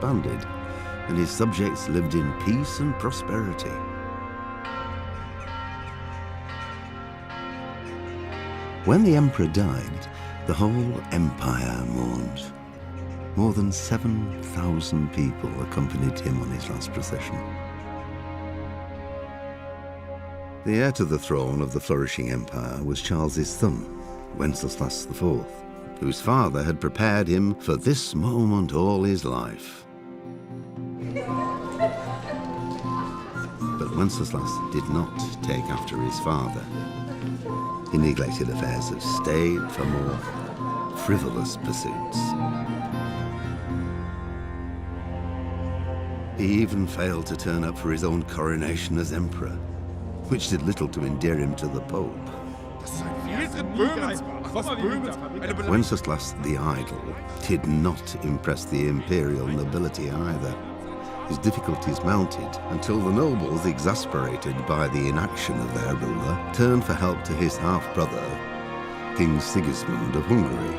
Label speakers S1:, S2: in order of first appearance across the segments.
S1: expanded, and his subjects lived in peace and prosperity. When the emperor died, the whole empire mourned. More than 7,000 people accompanied him on his last procession. The heir to the throne of the flourishing empire was Charles's son, Wenceslas IV, whose father had prepared him for this moment all his life. But Wenceslas did not take after his father. He neglected affairs of state for more frivolous pursuits. He even failed to turn up for his own coronation as emperor, which did little to endear him to the Pope. Wenceslas the Idle did not impress the imperial nobility either. His difficulties mounted until the nobles, exasperated by the inaction of their ruler, turned for help to his half-brother, King Sigismund of Hungary.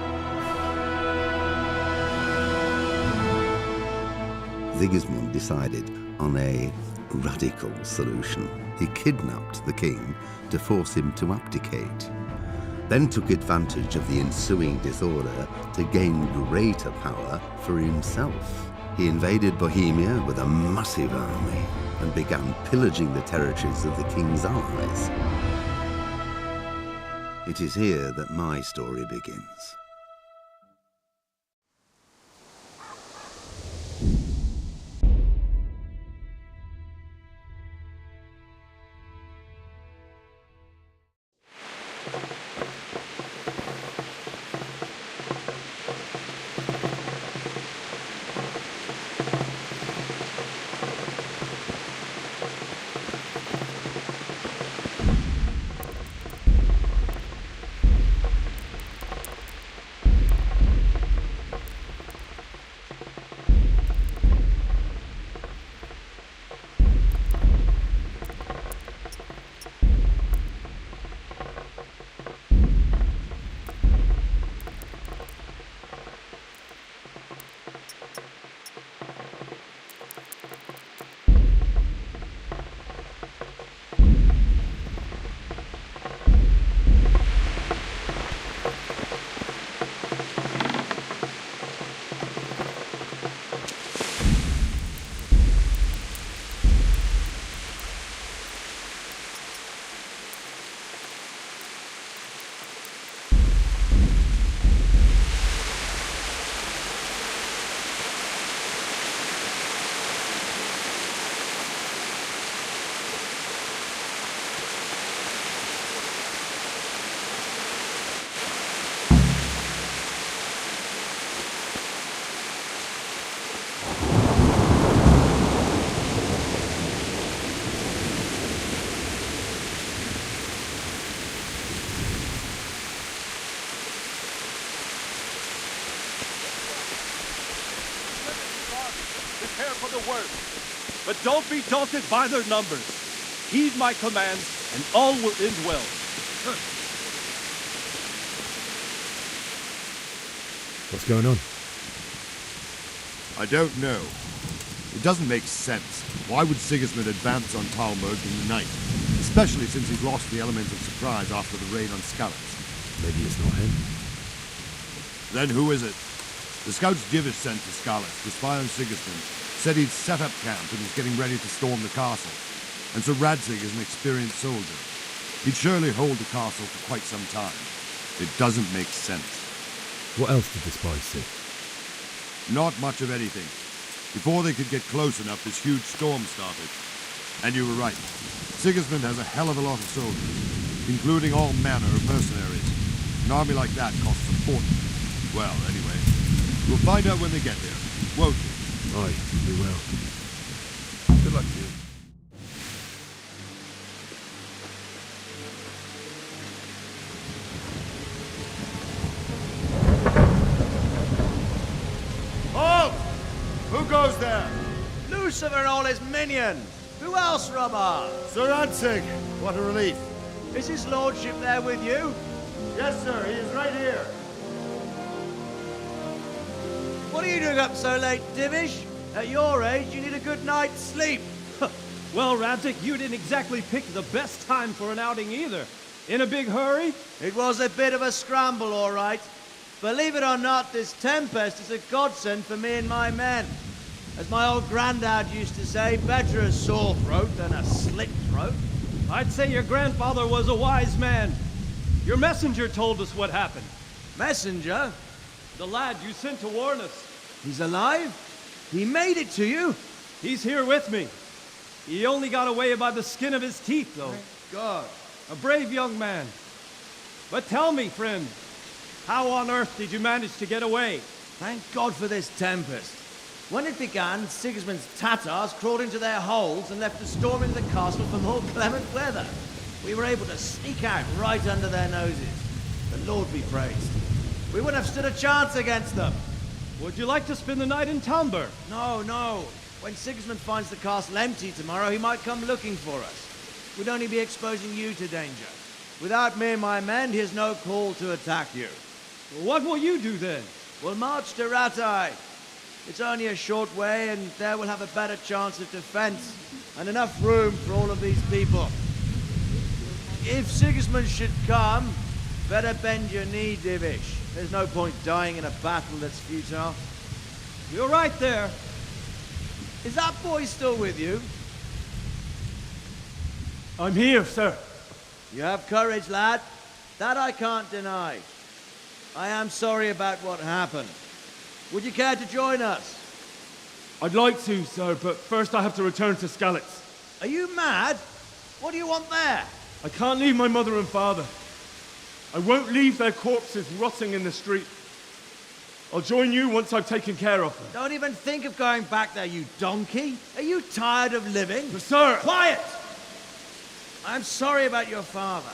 S1: Sigismund decided on a radical solution. He kidnapped the king to force him to abdicate, then took advantage of the ensuing disorder to gain greater power for himself. He invaded Bohemia with a massive army and began pillaging the territories of the king's allies. It is here that my story begins.
S2: Prepare for the worst, but don't be daunted by their numbers. Heed my commands, and all will end well.
S3: What's going on?
S4: I don't know. It doesn't make sense. Why would Sigismund advance on Talmud in the night? Especially since he's lost the element of surprise after the raid on Skalitz.
S3: Maybe it's not him.
S4: Then who is it? The scouts Divishs sent to Skalitz to spy on Sigismund said he'd set up camp and was getting ready to storm the castle. And Sir Radzig is an experienced soldier. He'd surely hold the castle for quite some time. It doesn't make sense.
S3: What else did the spies see?
S4: Not much of anything. Before they could get close enough, this huge storm started. And you were right. Sigismund has a hell of a lot of soldiers, including all manner of mercenaries. An army like that costs a fortune. Well, anyway, we'll find out when they get there, won't we?
S3: Aye, we will. Good luck to you.
S4: Halt! Who goes there?
S5: Lucifer and all his minions! Who else, Robber?
S4: Sir Radzig! What a relief.
S5: Is his lordship there with you?
S4: Yes, sir, he is right here.
S5: What are you doing up so late, Divishs? At your age, you need a good night's sleep.
S2: Well, Radzik, you didn't exactly pick the best time for an outing either. In a big hurry?
S5: It was a bit of a scramble, all right. Believe it or not, this tempest is a godsend for me and my men. As my old granddad used to say, better a sore throat than a slit throat.
S2: I'd say your grandfather was a wise man. Your messenger told us what happened.
S5: Messenger?
S2: The lad you sent to warn us.
S5: He's alive? He made it to you?
S2: He's here with me. He only got away by the skin of his teeth, though.
S5: Thank God.
S2: A brave young man. But tell me, friend, how on earth did you manage to get away?
S5: Thank God for this tempest. When it began, Sigismund's Tatars crawled into their holes and left a storm into the castle for more clement weather. We were able to sneak out right under their noses. The Lord be praised. We wouldn't have stood a chance against them.
S2: Would you like to spend the night in Talmberg?
S5: No, no. When Sigismund finds the castle empty tomorrow, he might come looking for us. We'd only be exposing you to danger. Without me and my men, he has no call to attack you.
S2: What will you do then?
S5: We'll march to Ratai. It's only a short way, and there we'll have a better chance of defense, and enough room for all of these people. If Sigismund should come, better bend your knee, Divishs. There's no point dying in a battle that's futile.
S2: You're right there.
S5: Is that boy still with you?
S2: I'm here, sir.
S5: You have courage, lad. That I can't deny. I am sorry about what happened. Would you care to join us?
S2: I'd like to, sir, but first I have to return to Skalitz.
S5: Are you mad? What do you want there?
S2: I can't leave my mother and father. I won't leave their corpses rotting in the street. I'll join you once I've taken care of them.
S5: Don't even think of going back there, you donkey. Are you tired of living?
S2: But sir!
S5: Quiet! I'm sorry about your father,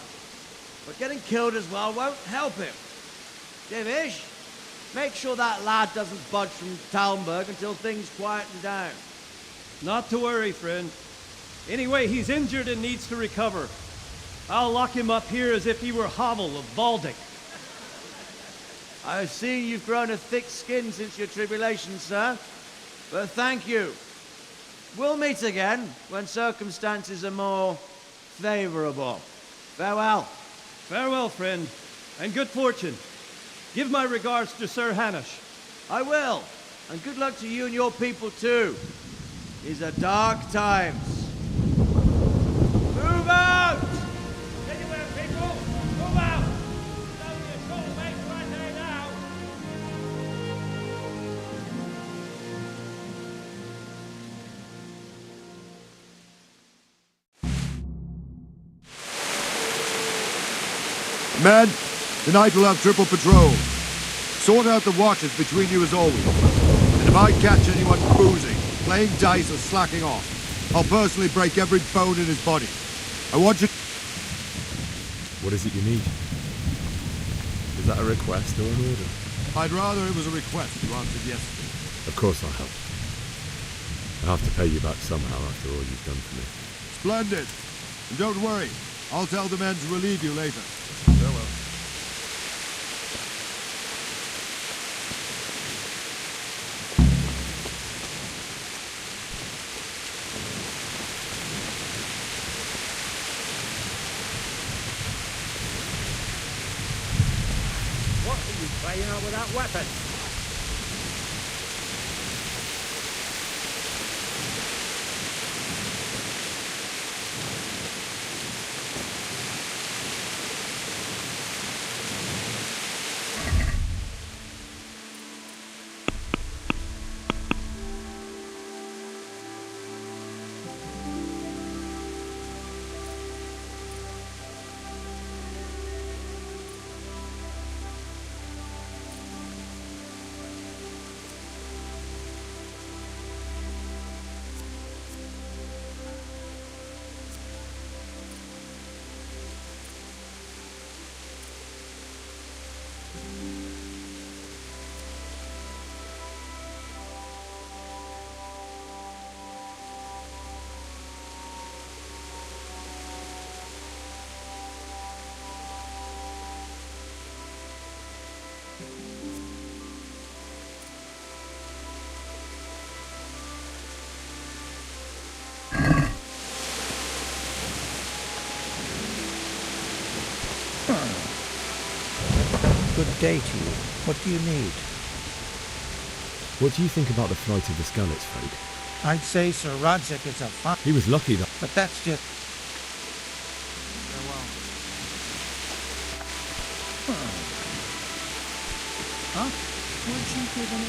S5: but getting killed as well won't help him. Divishs, make sure that lad doesn't budge from Talmberg until things quieten down.
S2: Not to worry, friend. Anyway, he's injured and needs to recover. I'll lock him up here as if he were Havel of Valdic.
S5: I've seen you've grown a thick skin since your tribulation, sir. But thank you. We'll meet again when circumstances are more favorable. Farewell.
S2: Farewell, friend, and good fortune. Give my regards to Sir Hanush.
S5: I will. And good luck to you and your people, too. These are dark times. Move out!
S2: Anywhere, people! Move out! There's only a short way right there now.
S4: Men, tonight we'll have triple patrol. Sort out the watches between you as always. And if I catch anyone boozing, playing dice or slacking off, I'll personally break every bone in his body. I want you...
S3: What is it you need? Is that a request or an order?
S4: I'd rather it was a request you answered yesterday.
S3: Of course I'll help. I'll have to pay you back somehow after all you've done for me.
S4: Splendid. And don't worry, I'll tell the men to relieve you later.
S3: Farewell.
S6: What are you playing out with that weapon?
S7: day to you. What do you need?
S3: What do you think about the flight of the Skalitz folk?
S7: I'd say Sir Radzig is a fun,
S3: He was lucky that...
S7: but that's just... Huh? What'd you give an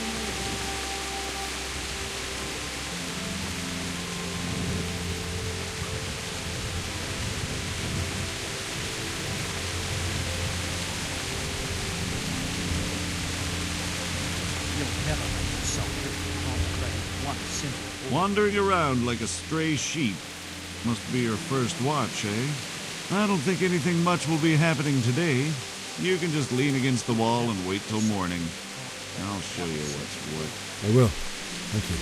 S5: You'll never make yourself one simple.
S8: Wandering around like a stray sheep. Must be your first watch, eh? I don't think anything much will be happening today. You can just lean against the wall and wait till morning. I'll show you what's what.
S3: I will. Thank you.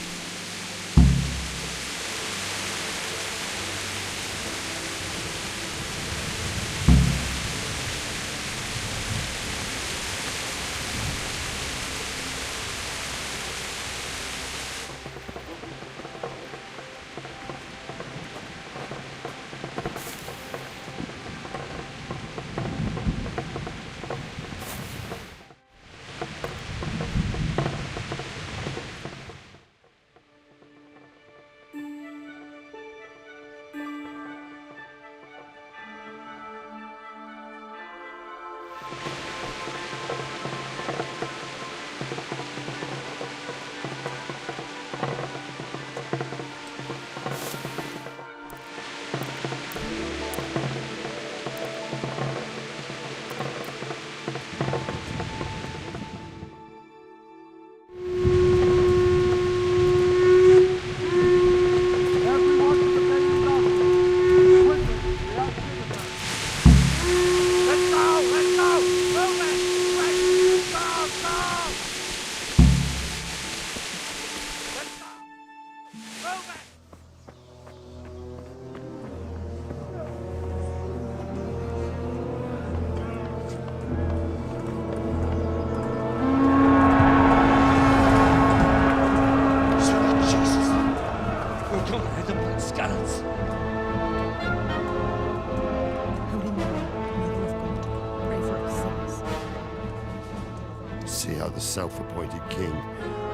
S9: See how the self-appointed king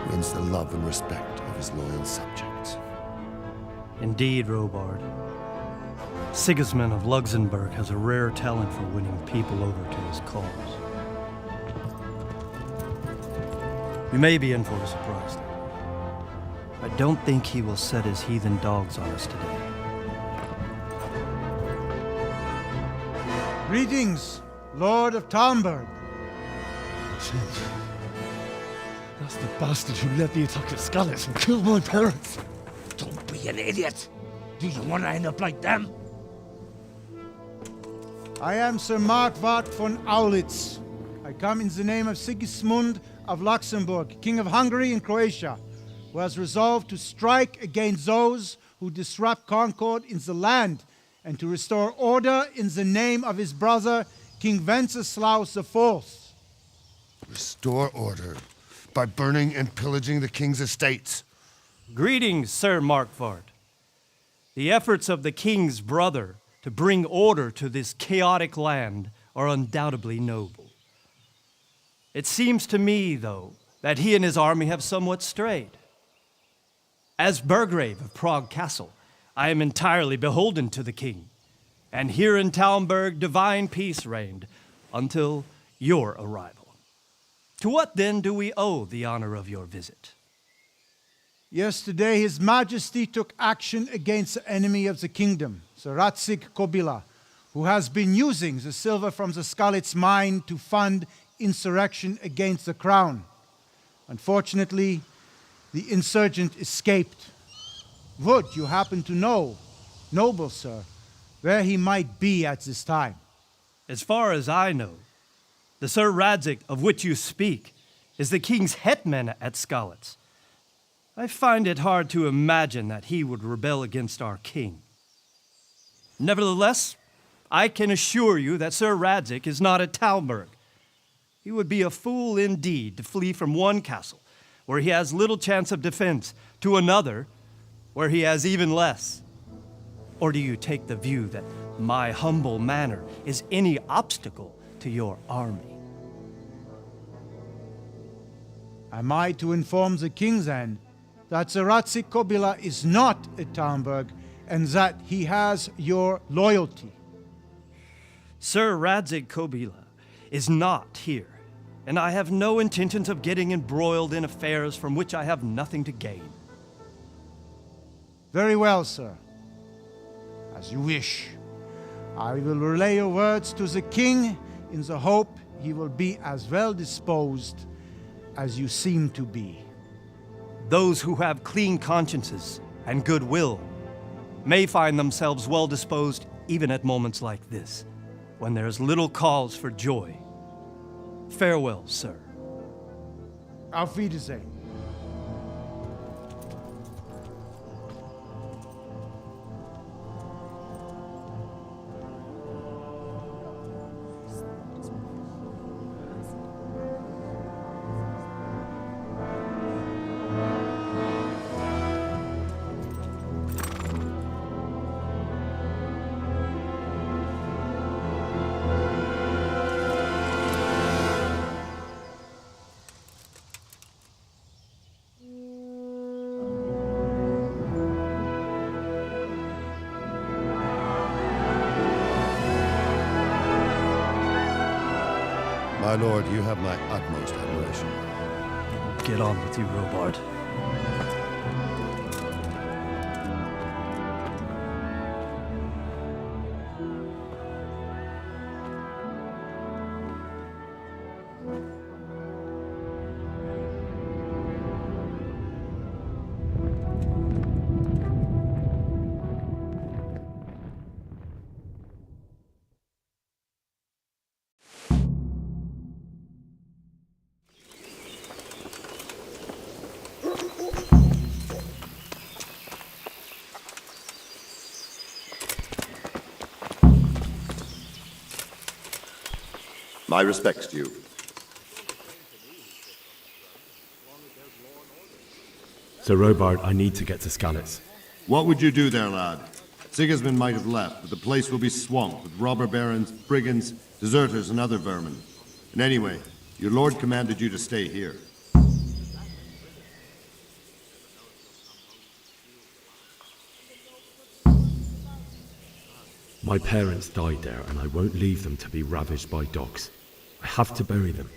S9: wins the love and respect of his loyal subjects.
S10: Indeed, Robard. Sigismund of Luxembourg has a rare talent for winning people over to his cause. You may be in for a surprise, though. I don't think he will set his heathen dogs on us today.
S11: Greetings, Lord of Talmberg.
S2: That's the bastard who led the attack at Skalitz and killed my parents.
S6: Don't be an idiot. Do you want to end up like them?
S11: I am Sir Markwart von Aulitz. I come in the name of Sigismund of Luxembourg, King of Hungary and Croatia, who has resolved to strike against those who disrupt concord in the land and to restore order in the name of his brother, King Wenceslaus IV.
S9: Restore order by burning and pillaging the king's estates.
S10: Greetings, Sir Markwart. The efforts of the king's brother to bring order to this chaotic land are undoubtedly noble. It seems to me, though, that he and his army have somewhat strayed. As Burgrave of Prague Castle, I am entirely beholden to the king, and here in Talmberg divine peace reigned until your arrival. To what then do we owe the honor of your visit?
S11: Yesterday, His Majesty took action against the enemy of the kingdom, Sir Radzig Kobyla, who has been using the silver from the Skalitz mine to fund insurrection against the crown. Unfortunately, the insurgent escaped. Would you happen to know, noble sir, where he might be at this time?
S10: As far as I know, the Sir Radzig of which you speak is the king's hetman at Skalitz. I find it hard to imagine that he would rebel against our king. Nevertheless, I can assure you that Sir Radzig is not at Talmberg. He would be a fool indeed to flee from one castle, where he has little chance of defense, to another, where he has even less. Or do you take the view that my humble manor is any obstacle to your army?
S11: Am I to inform the king then that the Ratzik Kobila is not at Talmberg and that he has your loyalty?
S10: Sir Radzig Kobila is not here, and I have no intentions of getting embroiled in affairs from which I have nothing to gain.
S11: Very well, sir. As you wish. I will relay your words to the king in the hope he will be as well disposed as you seem to be.
S10: Those who have clean consciences and goodwill may find themselves well disposed even at moments like this, when there is little cause for joy. Farewell, sir.
S11: Auf Wiedersehen.
S9: My lord, you have my utmost admiration.
S10: Get on with you, Robard.
S9: My respects to you.
S3: Sir Robard, I need to get to Skalitz.
S4: What would you do there, lad? Sigismund might have left, but the place will be swamped with robber barons, brigands, deserters, and other vermin. And anyway, your lord commanded you to stay here.
S3: My parents died there, and I won't leave them to be ravaged by dogs. I have to bury them.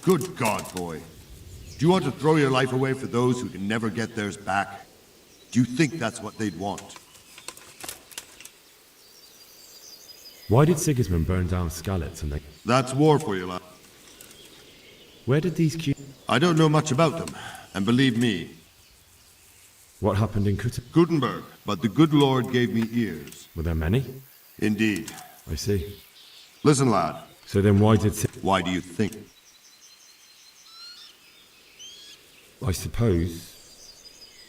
S4: Good God, boy. Do you want to throw your life away for those who can never get theirs back? Do you think that's what they'd want?
S3: Why did Sigismund burn down Skalitz and they...
S4: That's war for you, lad.
S3: Where did these
S4: I don't know much about them, and believe me...
S3: What happened in
S4: Gutenberg, but the good Lord gave me ears.
S3: Were there many?
S4: Indeed.
S3: I see.
S4: Listen, lad.
S3: So then why did...
S4: Why do you think?
S3: I suppose...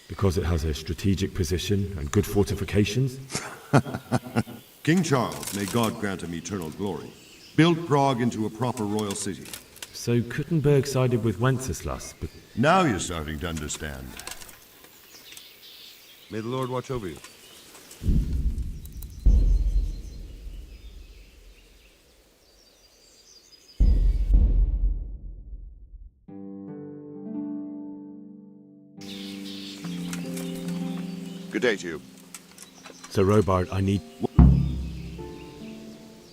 S3: because it has a strategic position and good fortifications?
S4: King Charles, may God grant him eternal glory, built Prague into a proper royal city.
S3: So Gutenberg sided with Wenceslas, but...
S4: Now you're starting to understand.
S9: May the Lord watch over you. Good day to you.
S3: Sir Robard, I need...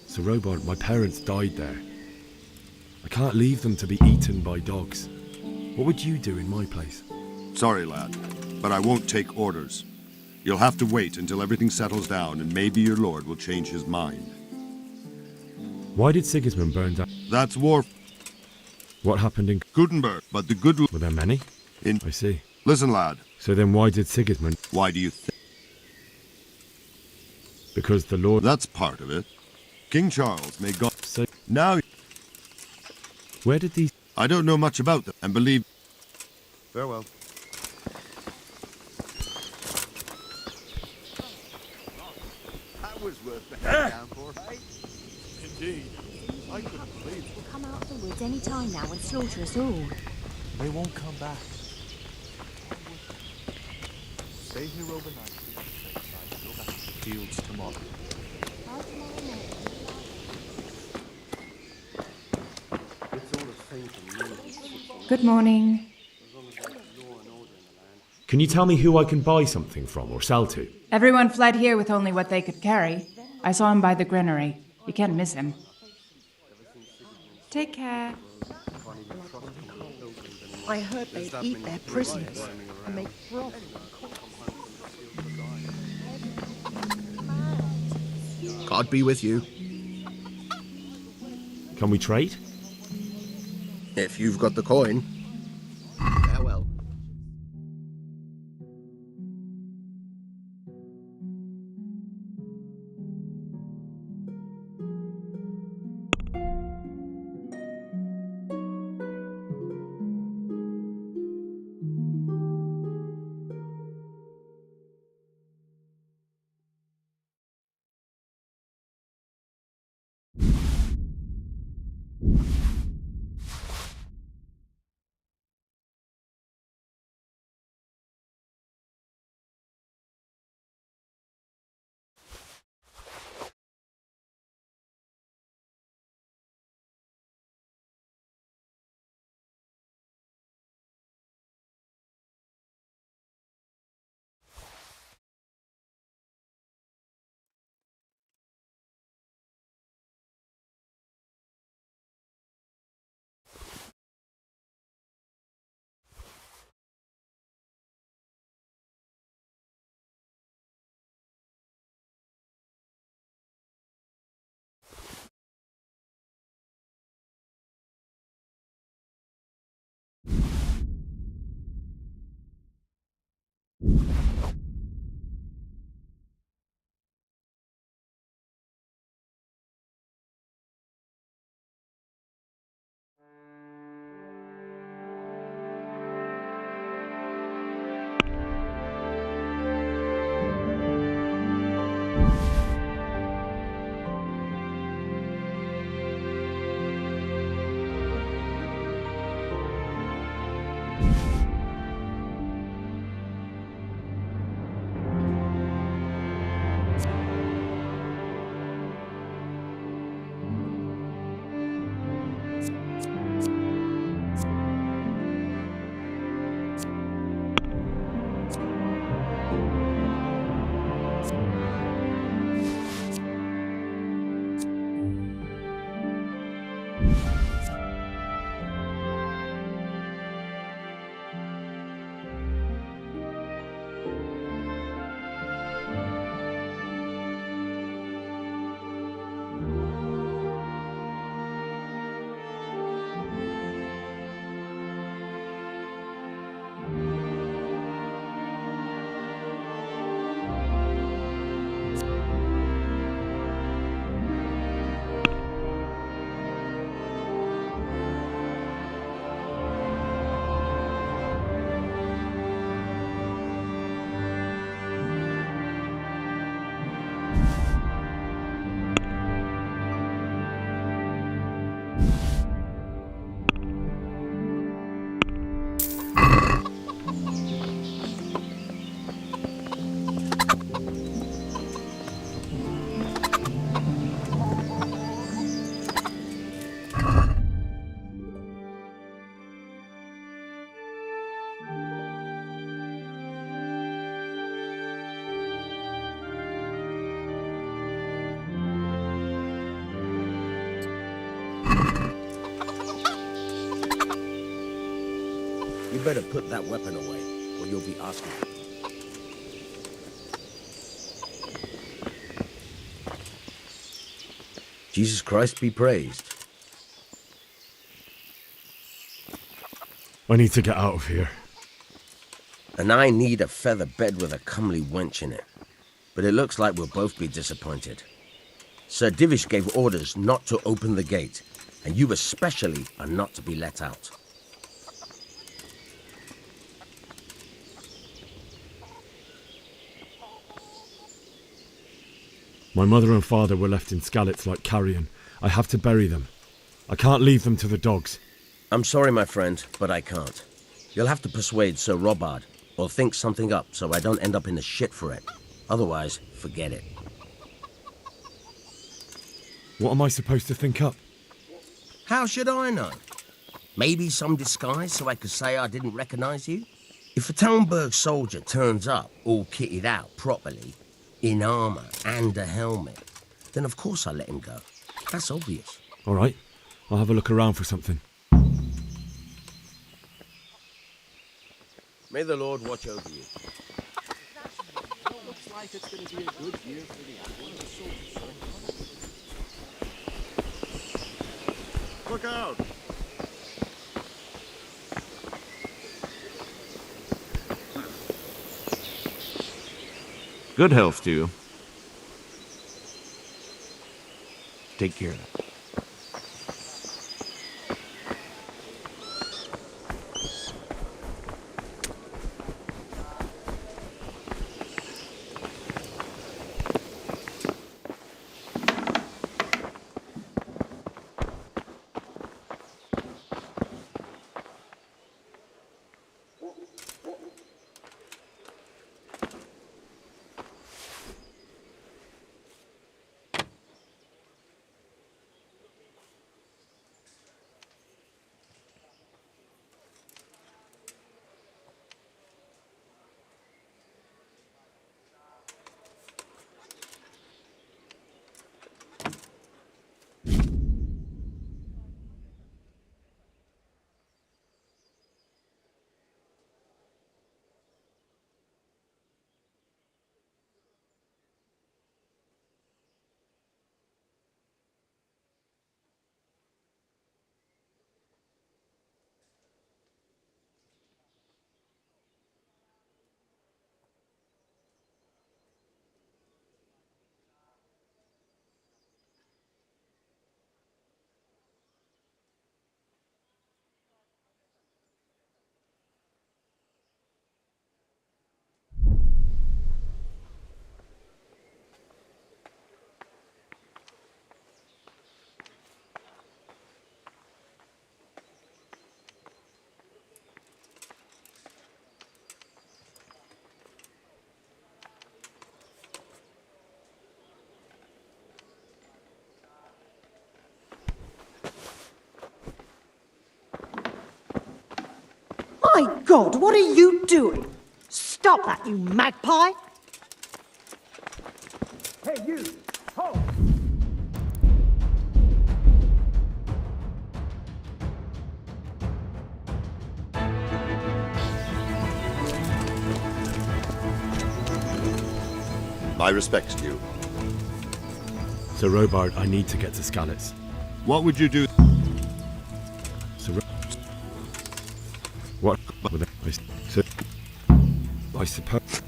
S3: Sir Robard, my parents died there. I can't leave them to be eaten by dogs. What would you do in my place?
S4: Sorry, lad, but I won't take orders. You'll have to wait until everything settles down, and maybe your lord will change his mind.
S3: Why did Sigismund burn down...
S4: That's war...
S3: What happened in...
S4: Gutenberg, but the good...
S3: Were there many? I see.
S4: Listen, lad.
S3: So then why did Sigismund...
S4: Why do you think...
S3: Because the Lord...
S4: That's part of it. King Charles, may God...
S3: So...
S4: Now...
S3: Where did these...
S4: I don't know much about them, and believe...
S9: Farewell.
S12: That was worth the head down for, eh?
S2: Indeed. I couldn't believe it.
S13: We'll come out of the woods any time now and slaughter us all.
S2: They won't come back. Stay here overnight. Go back to the fields tomorrow.
S9: It's all the same to me.
S14: Good morning.
S3: Can you tell me who I can buy something from or sell to?
S14: Everyone fled here with only what they could carry. I saw him by the granary. You can't miss him. Take care.
S15: I heard they eat their prisoners and make broth.
S16: God be with you.
S3: Can we trade?
S16: If you've got the coin. Farewell. You better put that weapon away, or you'll be asking. Jesus Christ be praised.
S3: I need to get out of here.
S16: And I need a feather bed with a comely wench in it. But it looks like we'll both be disappointed. Sir Divishs gave orders not to open the gate, and you especially are not to be let out.
S3: My mother and father were left in Skalitz like carrion. I have to bury them. I can't leave them to the dogs.
S16: I'm sorry, my friend, but I can't. You'll have to persuade Sir Robard, or think something up so I don't end up in the shit for it. Otherwise, forget it.
S3: What am I supposed to think up?
S16: How should I know? Maybe some disguise so I could say I didn't recognize you? If a Talmberg soldier turns up all kitted out properly, in armor and a helmet, then of course I let him go. That's obvious.
S3: All right, I'll have a look around for something.
S16: May the Lord watch over you.
S2: Looks like it's going to be a good year for the soldiers.
S12: Look out!
S8: Good health to you. Take care of that.
S15: My God, what are you doing? Stop that, you magpie!
S2: Hey, you! Halt!
S9: My respects to you.
S3: Sir Robard, I need to get to Skalitz.
S4: What would you do?
S3: What? I suppose.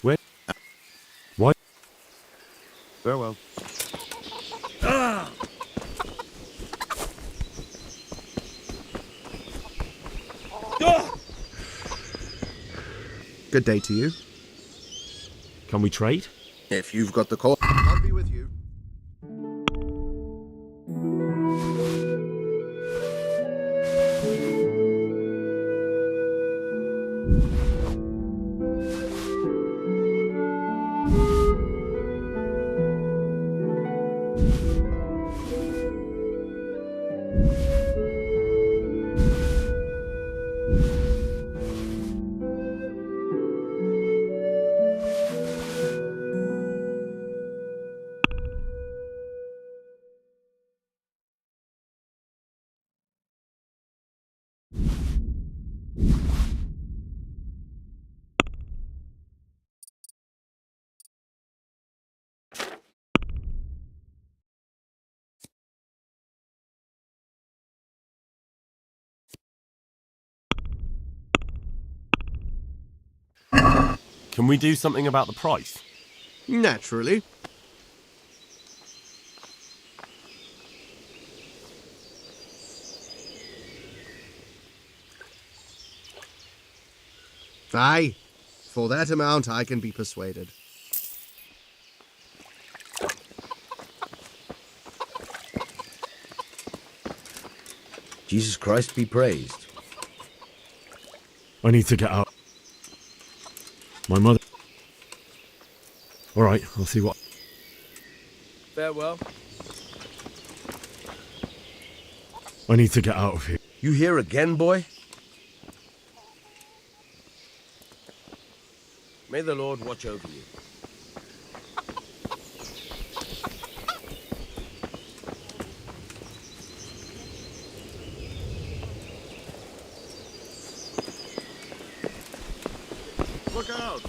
S3: Where? Why?
S4: Farewell.
S17: Good day to you.
S3: Can we trade?
S17: If you've got the call, I'll be with you.
S18: Can we do something about the price?
S17: Naturally. Aye, for that amount I can be persuaded.
S16: Jesus Christ be praised.
S3: I need to get out. My mother. All right, I'll see what. I need to get out of here.
S16: You here again, boy? May the Lord watch over you.
S4: Look out!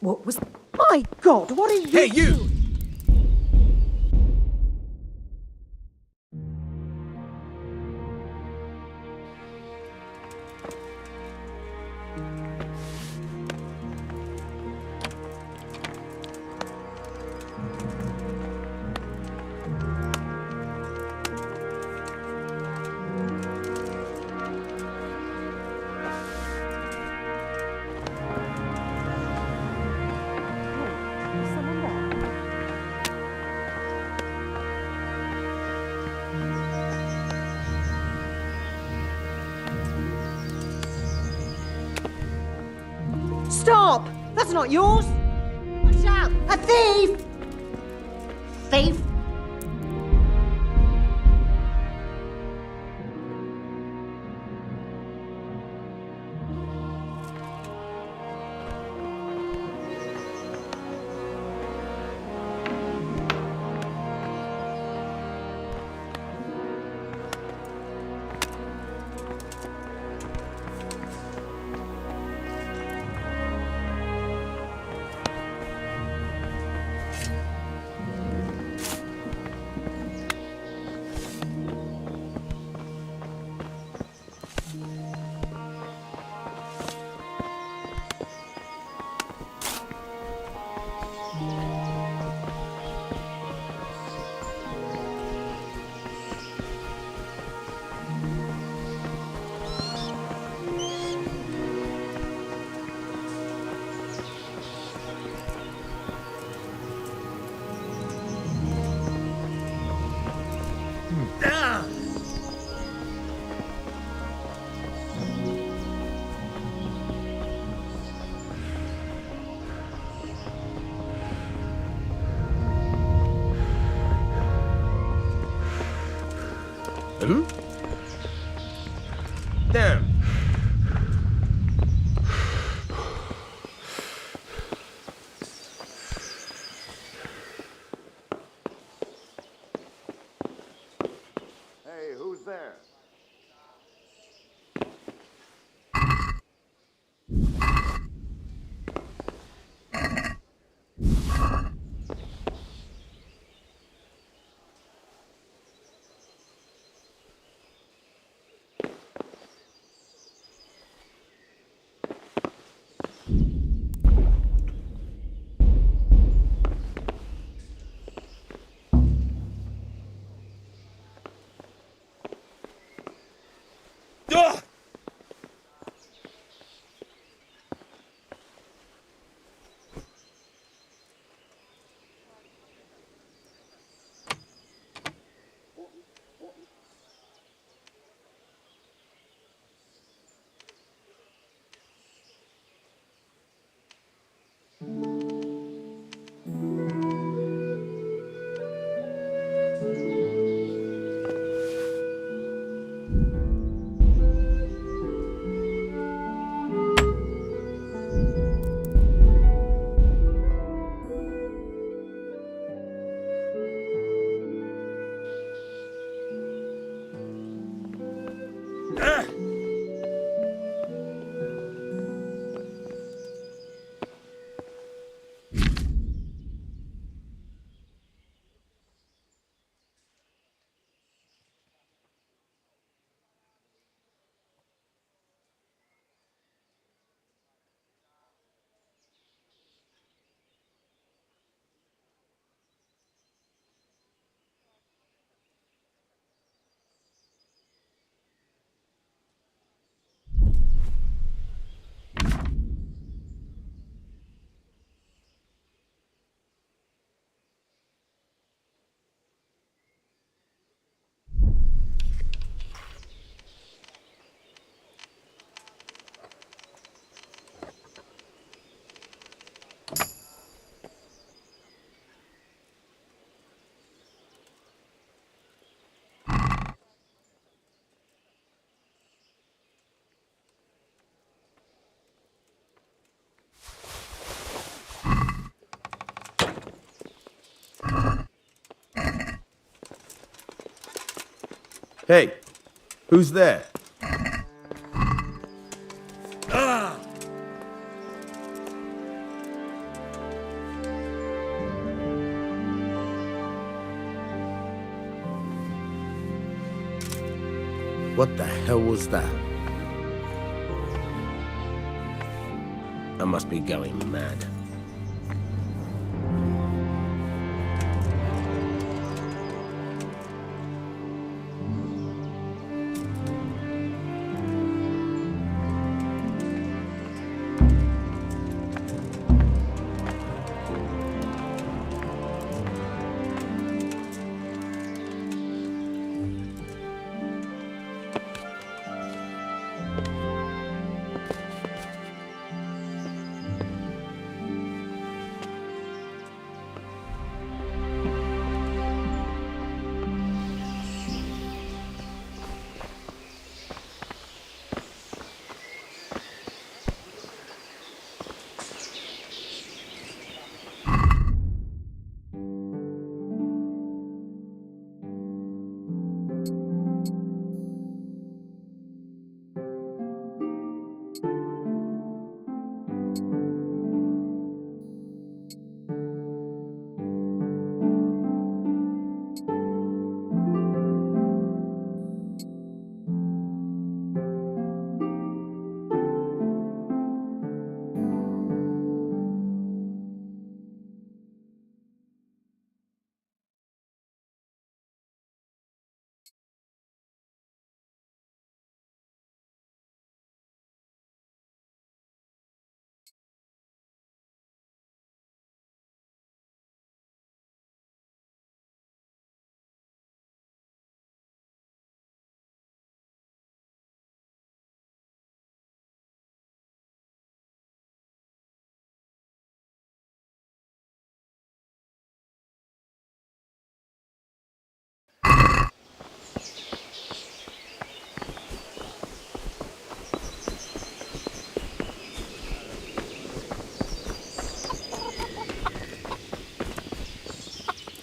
S15: What was... My God, what are you...
S16: Hey, you!
S15: Stop! That's not yours! Watch out! A thief! Thief? Damn.
S12: Hey, who's there?
S16: Hey, who's there? What the hell was that? I must be going mad.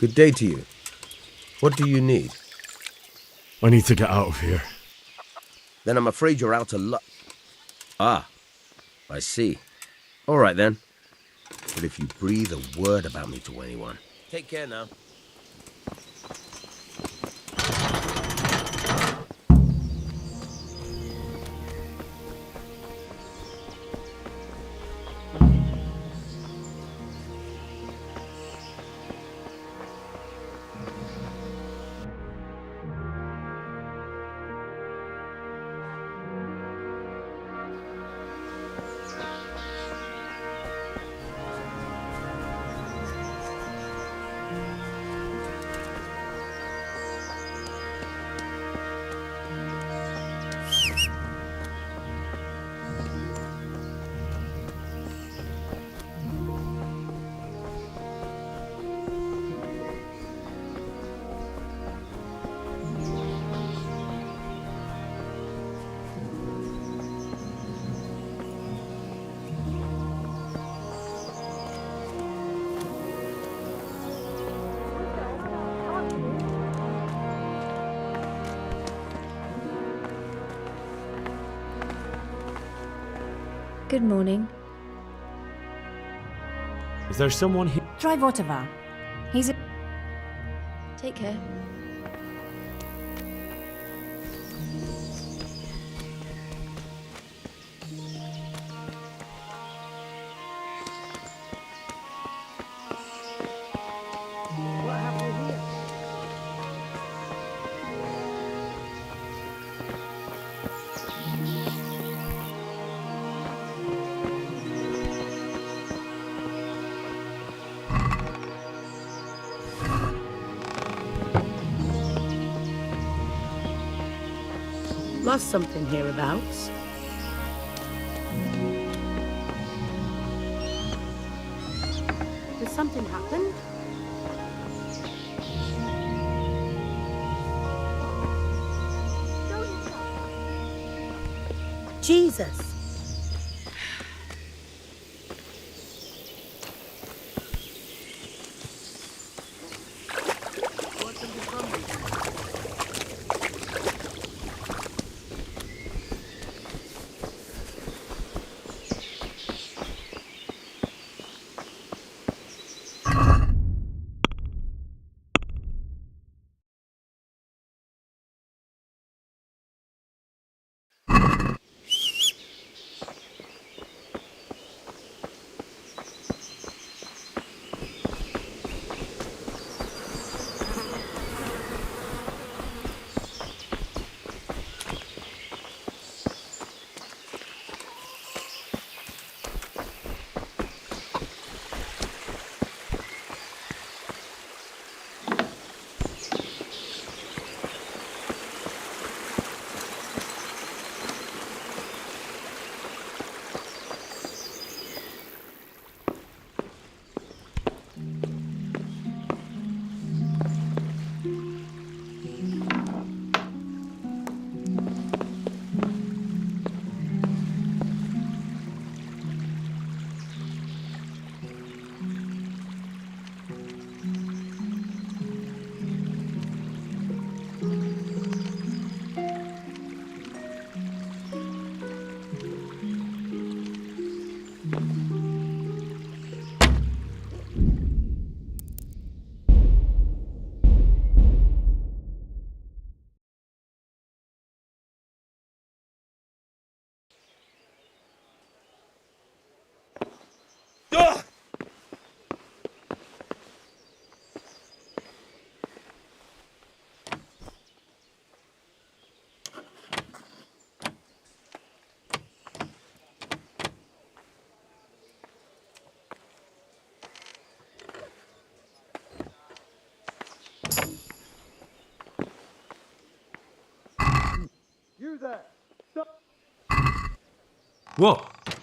S16: Good day to you. What do you need?
S3: I need to get out of here.
S16: Then I'm afraid you're out of luck. Ah, I see. All right then. But if you breathe a word about me to anyone... Take care now.
S13: Good morning.
S3: Is there someone here?
S14: Try Votava. He's a...
S13: Take care.
S15: Lost something hereabouts. Has something happened? Jesus.
S2: You there! Stop!
S3: What?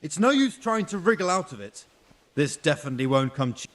S19: It's no use trying to wriggle out of it. This definitely won't come cheap.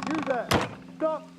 S2: You there! Stop!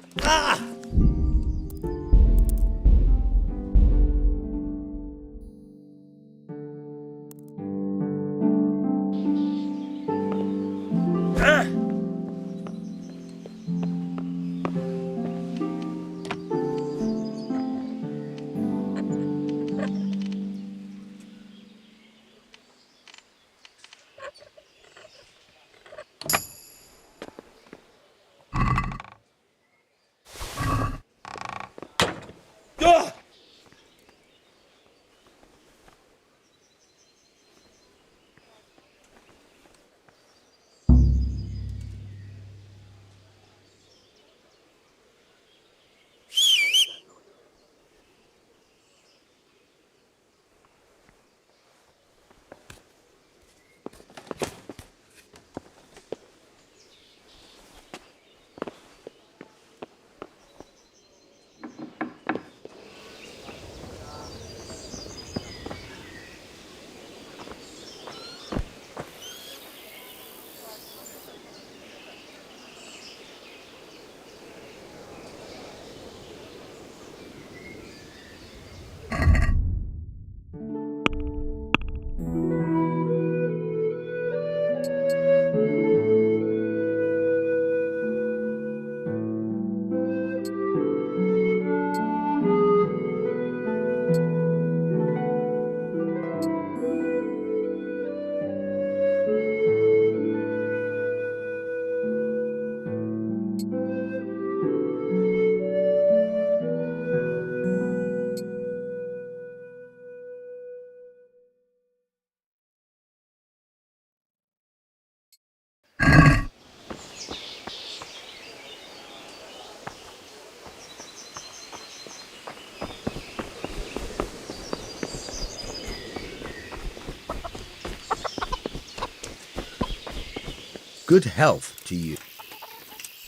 S16: Good health to you.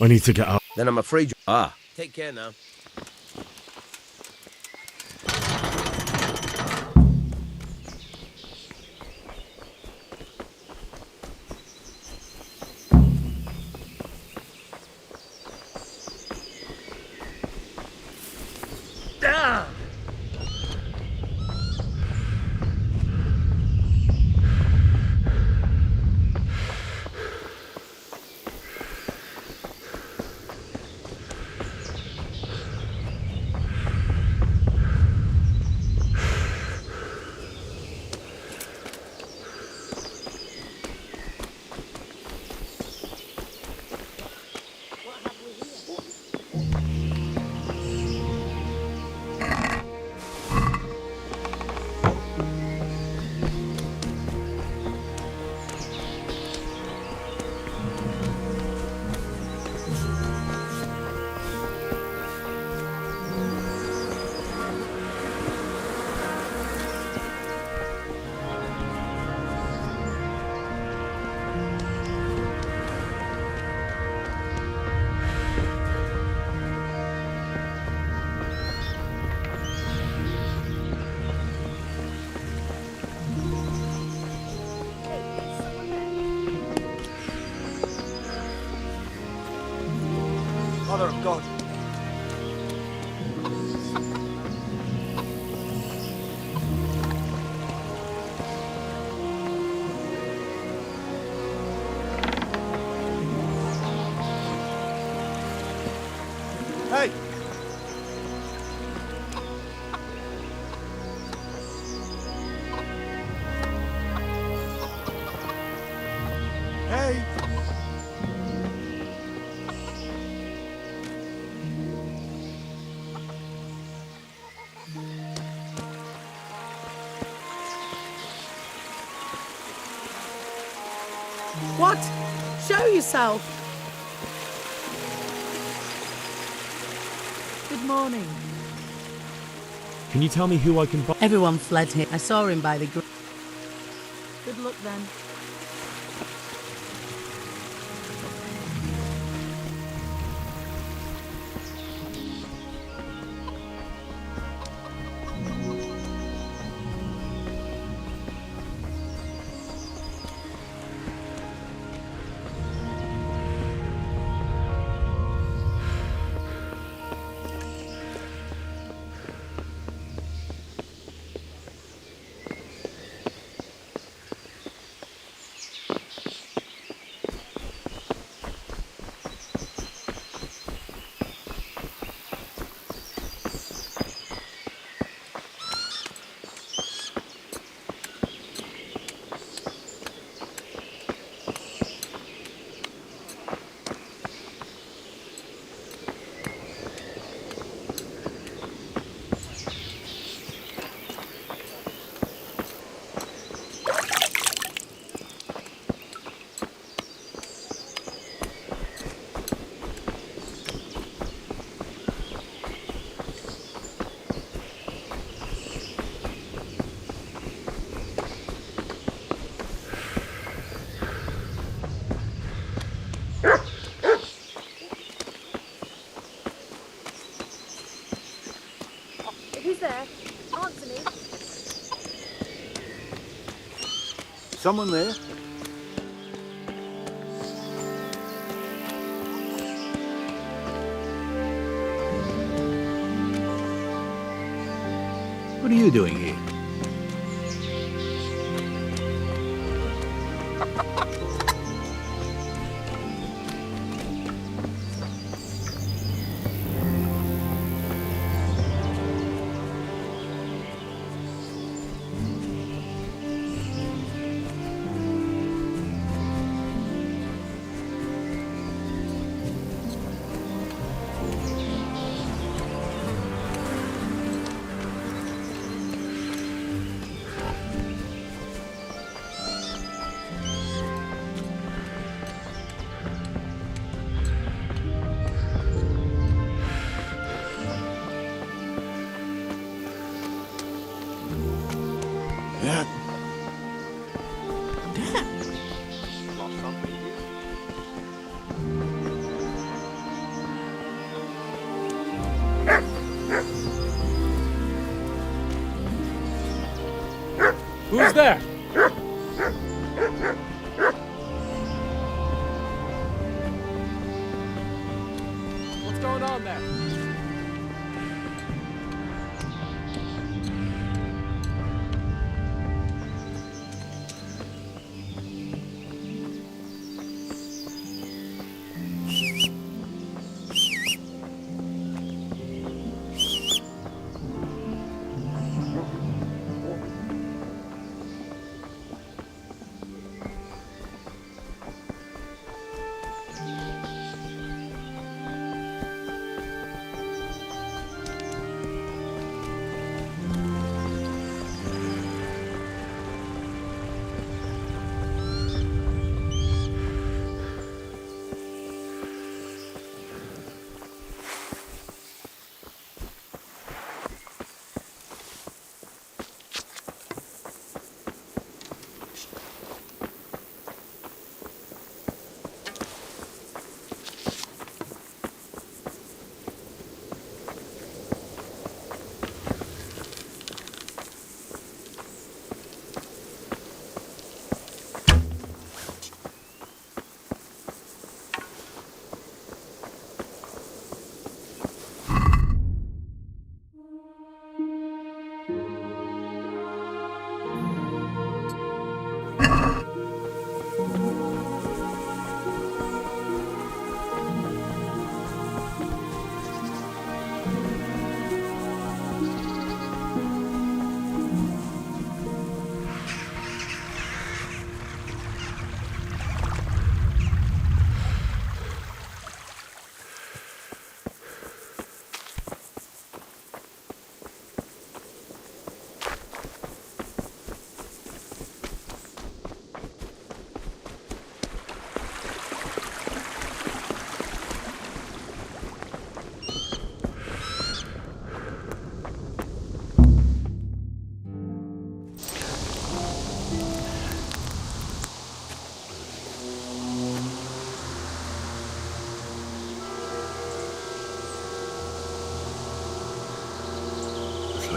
S3: I need to get out.
S16: Then I'm afraid you are. Take care now.
S19: Mother of God.
S2: Hey!
S3: Hey!
S15: What? Show yourself. Good morning.
S3: Can you tell me who I can buy?
S15: Everyone fled here. I saw him by the Good luck then.
S13: Who's there? Answer me.
S2: Someone there?
S20: What are you doing here?
S3: Who's there? What's going on there?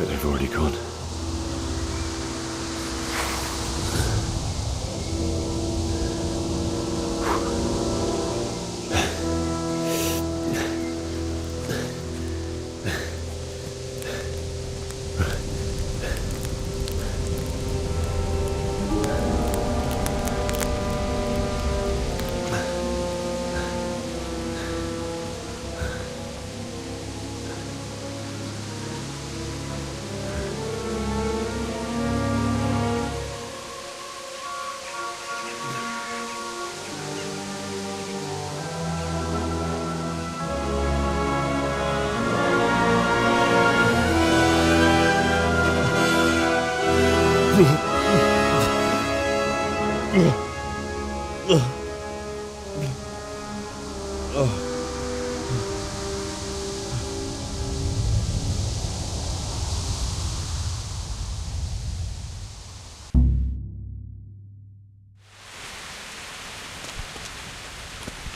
S3: like they've already gone.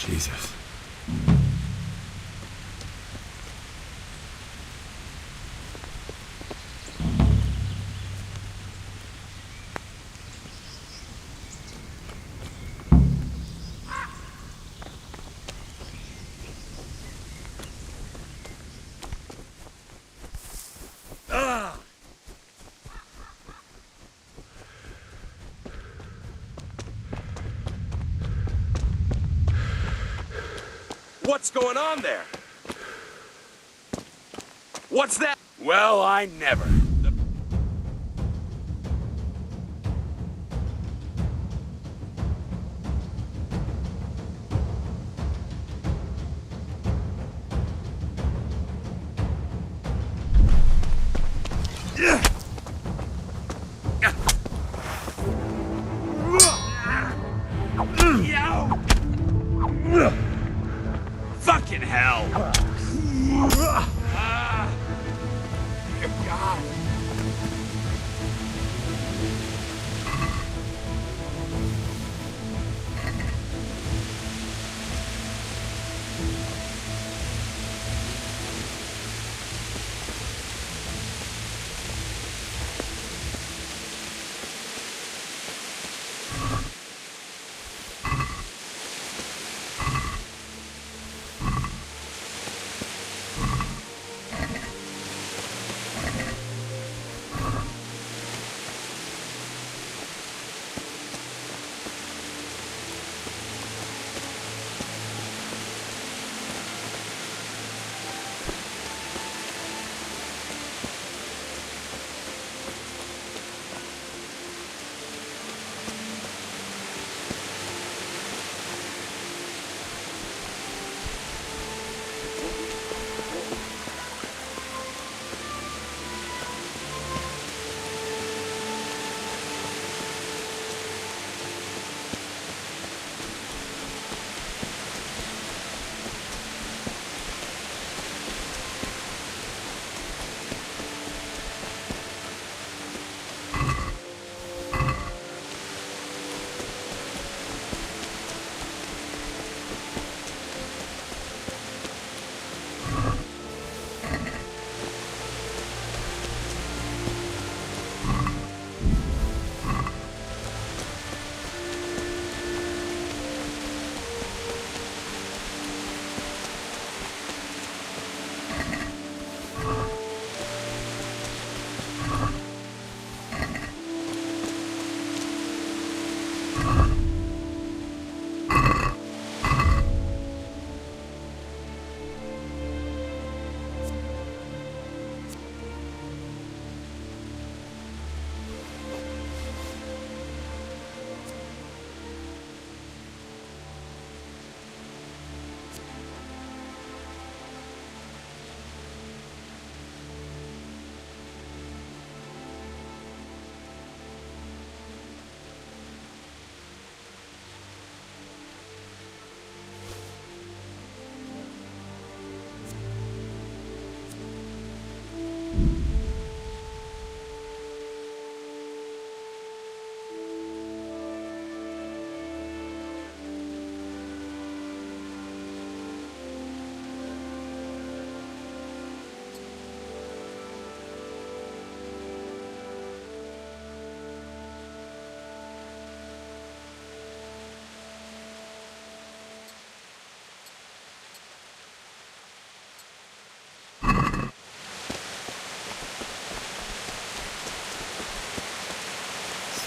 S3: Jesus.
S20: What's going on there? What's that? Well, I never. Fucking hell! God.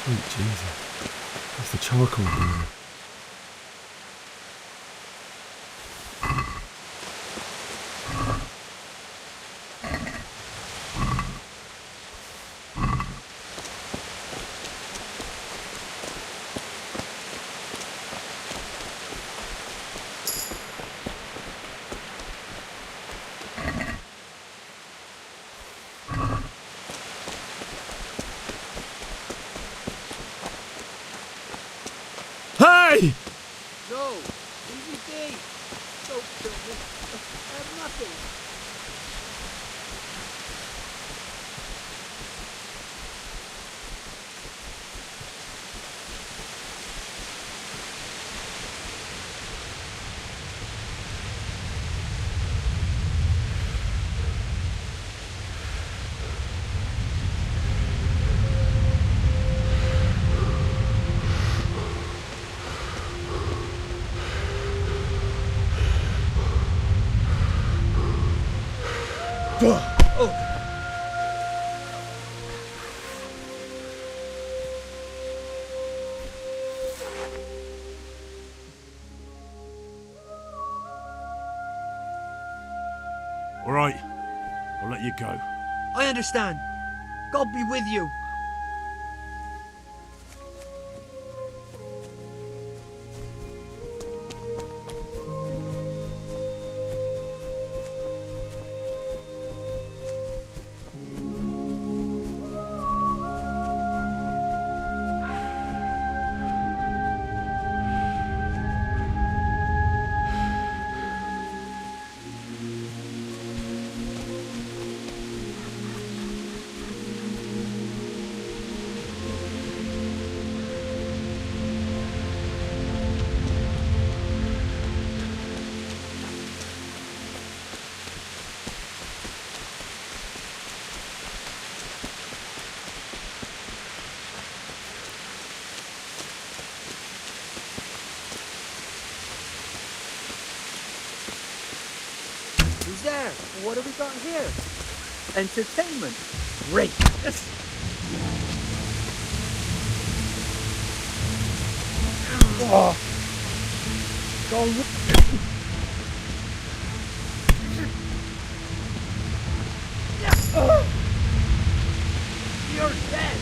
S3: Sweet Jesus. That's the charcoal burner. Hey!
S5: No, easy day. Don't kill me. I have nothing.
S8: All right, I'll let you go.
S5: I understand. God be with you. Who's there? What have we got here? Entertainment. Great. Oh. You're dead.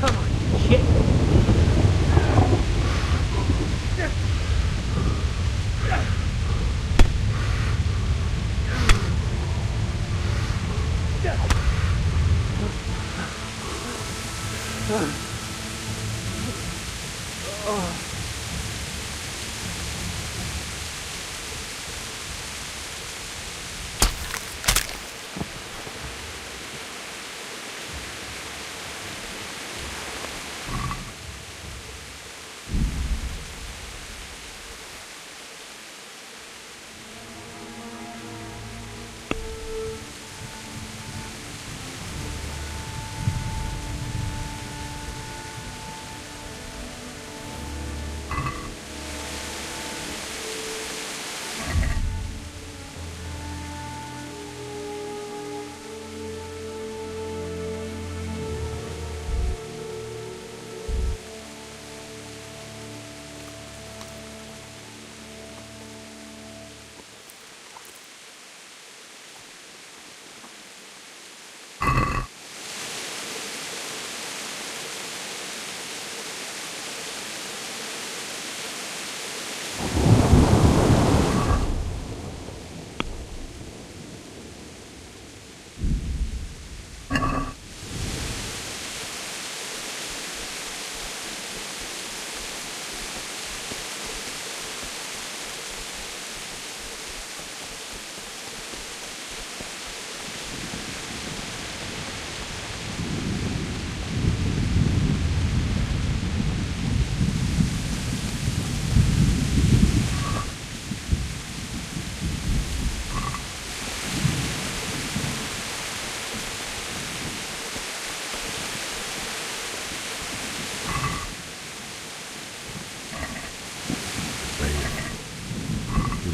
S5: Come on, shit.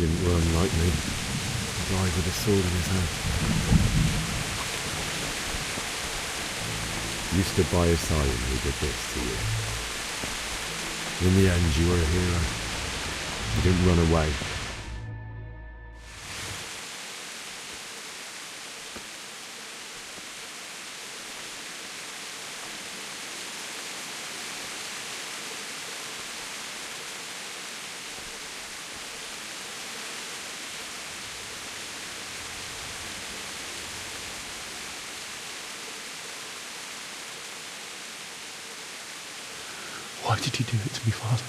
S3: didn't run like me. He died with a sword in his hand. You stood by his side and he did this to you. In the end, you were a hero. You didn't run away.
S21: Why did you do it to me, Father?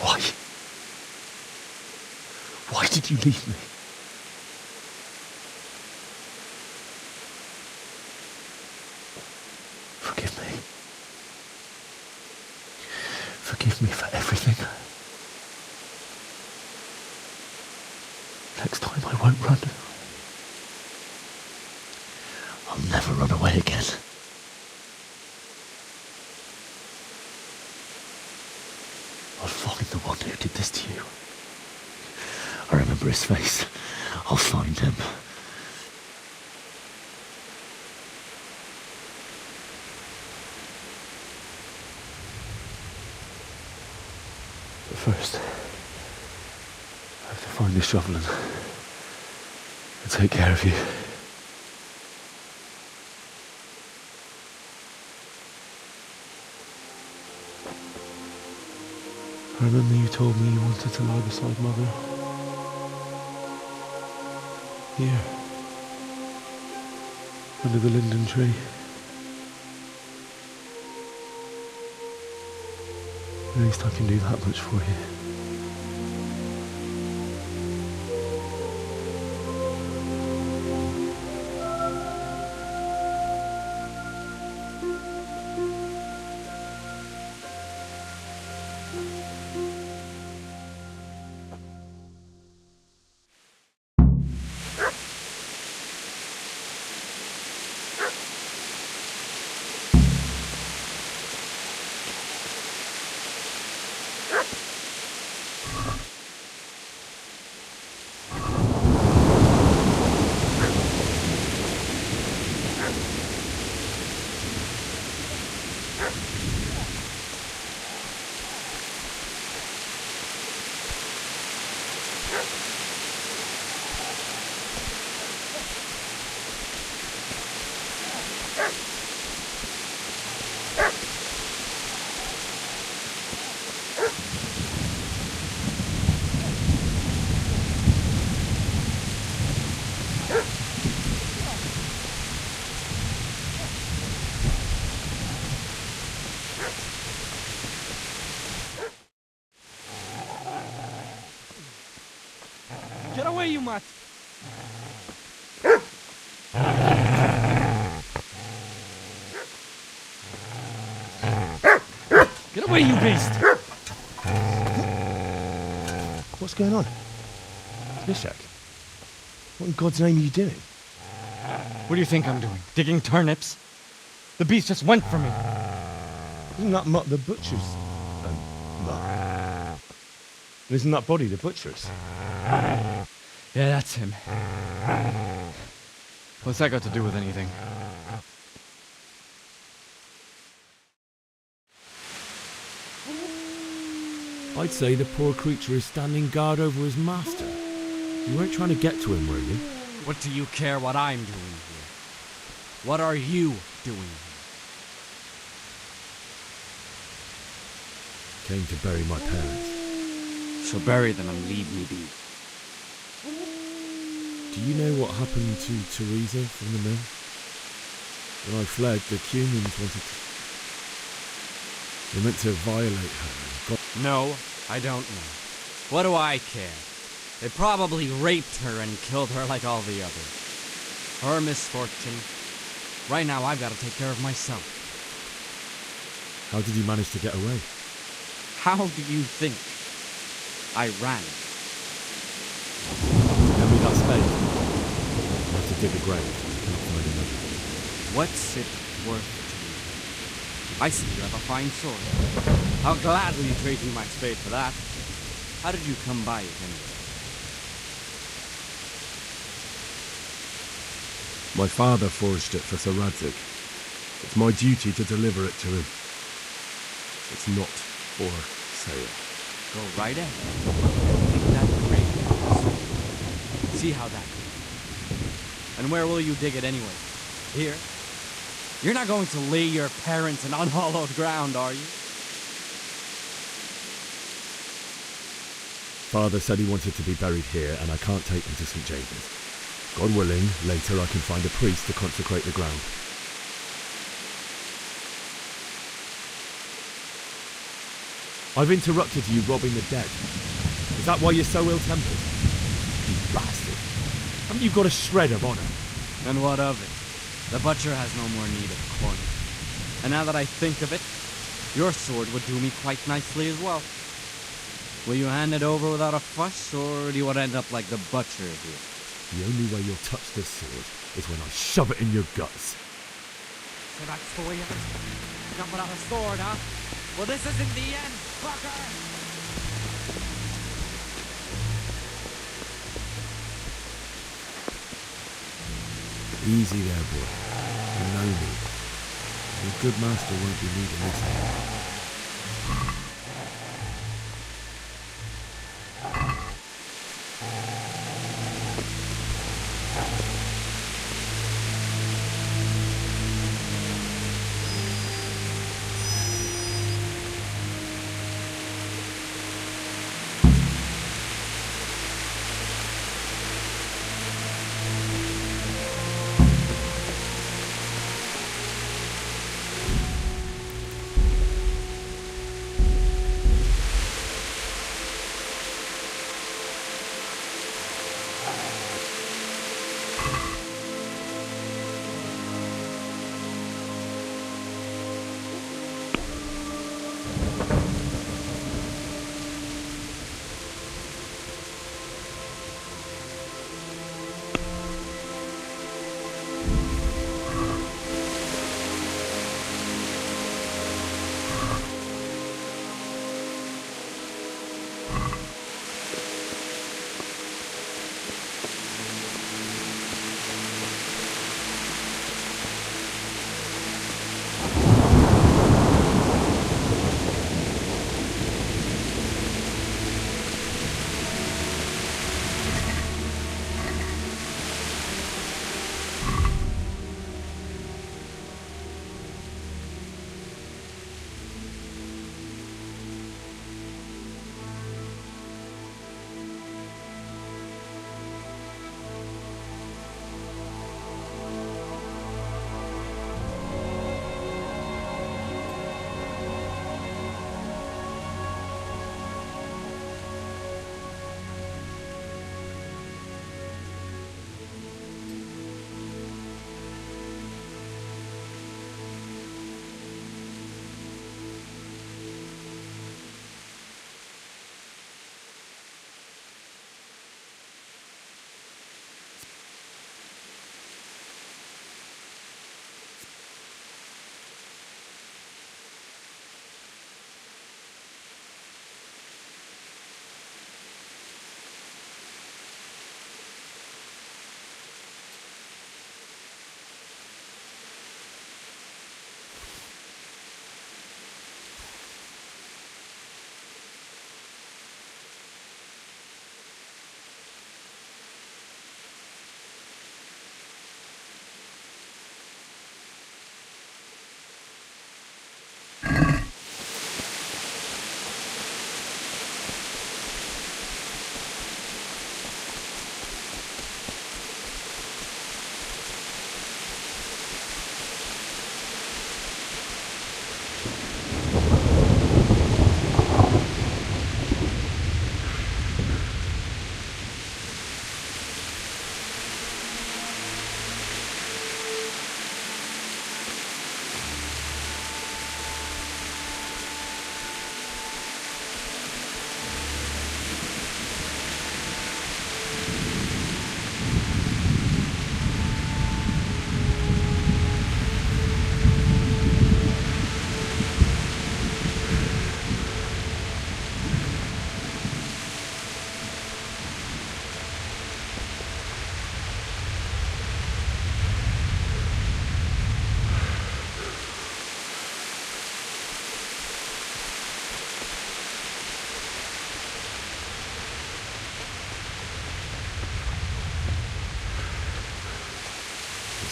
S21: Why? Why did you leave me? Forgive me. Forgive me for everything. Next time I won't run. I'll never run away again. I'll find the one who did this to you. I remember his face. I'll find him. But first, I have to find the shovel and take care of you. I remember you told me you wanted to lie beside Mother. Here. Under the linden tree. At least I can do that much for you.
S2: Get away, you mutt! Get away, you beast!
S21: What's going on? Nishak, what in God's name are you doing?
S22: What do you think I'm doing? Digging turnips? The beast just went for me.
S21: Isn't that Mutt the butcher's? Mutt? Isn't that body the butcher's?
S22: Yeah, that's him. What's that got to do with anything?
S3: I'd say the poor creature is standing guard over his master. You weren't trying to get to him, were you?
S22: What do you care what I'm doing here? What are you doing here?
S3: Came to bury my parents.
S22: So bury them and leave me be.
S3: Do you know what happened to Teresa from the mill? When I fled, the Cumans wanted to... They meant to violate her.
S22: No, I don't know. What do I care? They probably raped her and killed her like all the others. Her misfortune. Right now, I've got to take care of myself.
S3: How did you manage to get away?
S22: How do you think? I ran.
S3: Hand me that spade. I have to dig a grave. I cannot find another.
S22: What's it worth to you? I see you have a fine sword. I'll gladly trade you my spade for that. How did you come by it anyway?
S3: My father forged it for Sir Radzig. It's my duty to deliver it to him. It's not for sale.
S22: Go right ahead. Take that graveyard. See how that goes. And where will you dig it anyway? Here? You're not going to lay your parents in unhallowed ground, are you?
S3: Father said he wanted to be buried here, and I can't take him to St. James's. God willing, later I can find a priest to consecrate the ground. I've interrupted you robbing the dead. Is that why you're so ill-tempered? You bastard. Haven't you got a shred of honor?
S22: And what of it? The butcher has no more need of corn. And now that I think of it, your sword would do me quite nicely as well. Will you hand it over without a fuss, or do you want to end up like the butcher here?
S3: The only way you'll touch this sword is when I shove it in your guts.
S22: So that's the way of it. Not without a sword, huh? Well, this isn't the end, fucker!
S3: Easy there, boy. You know me. Your good master won't be needing this anymore.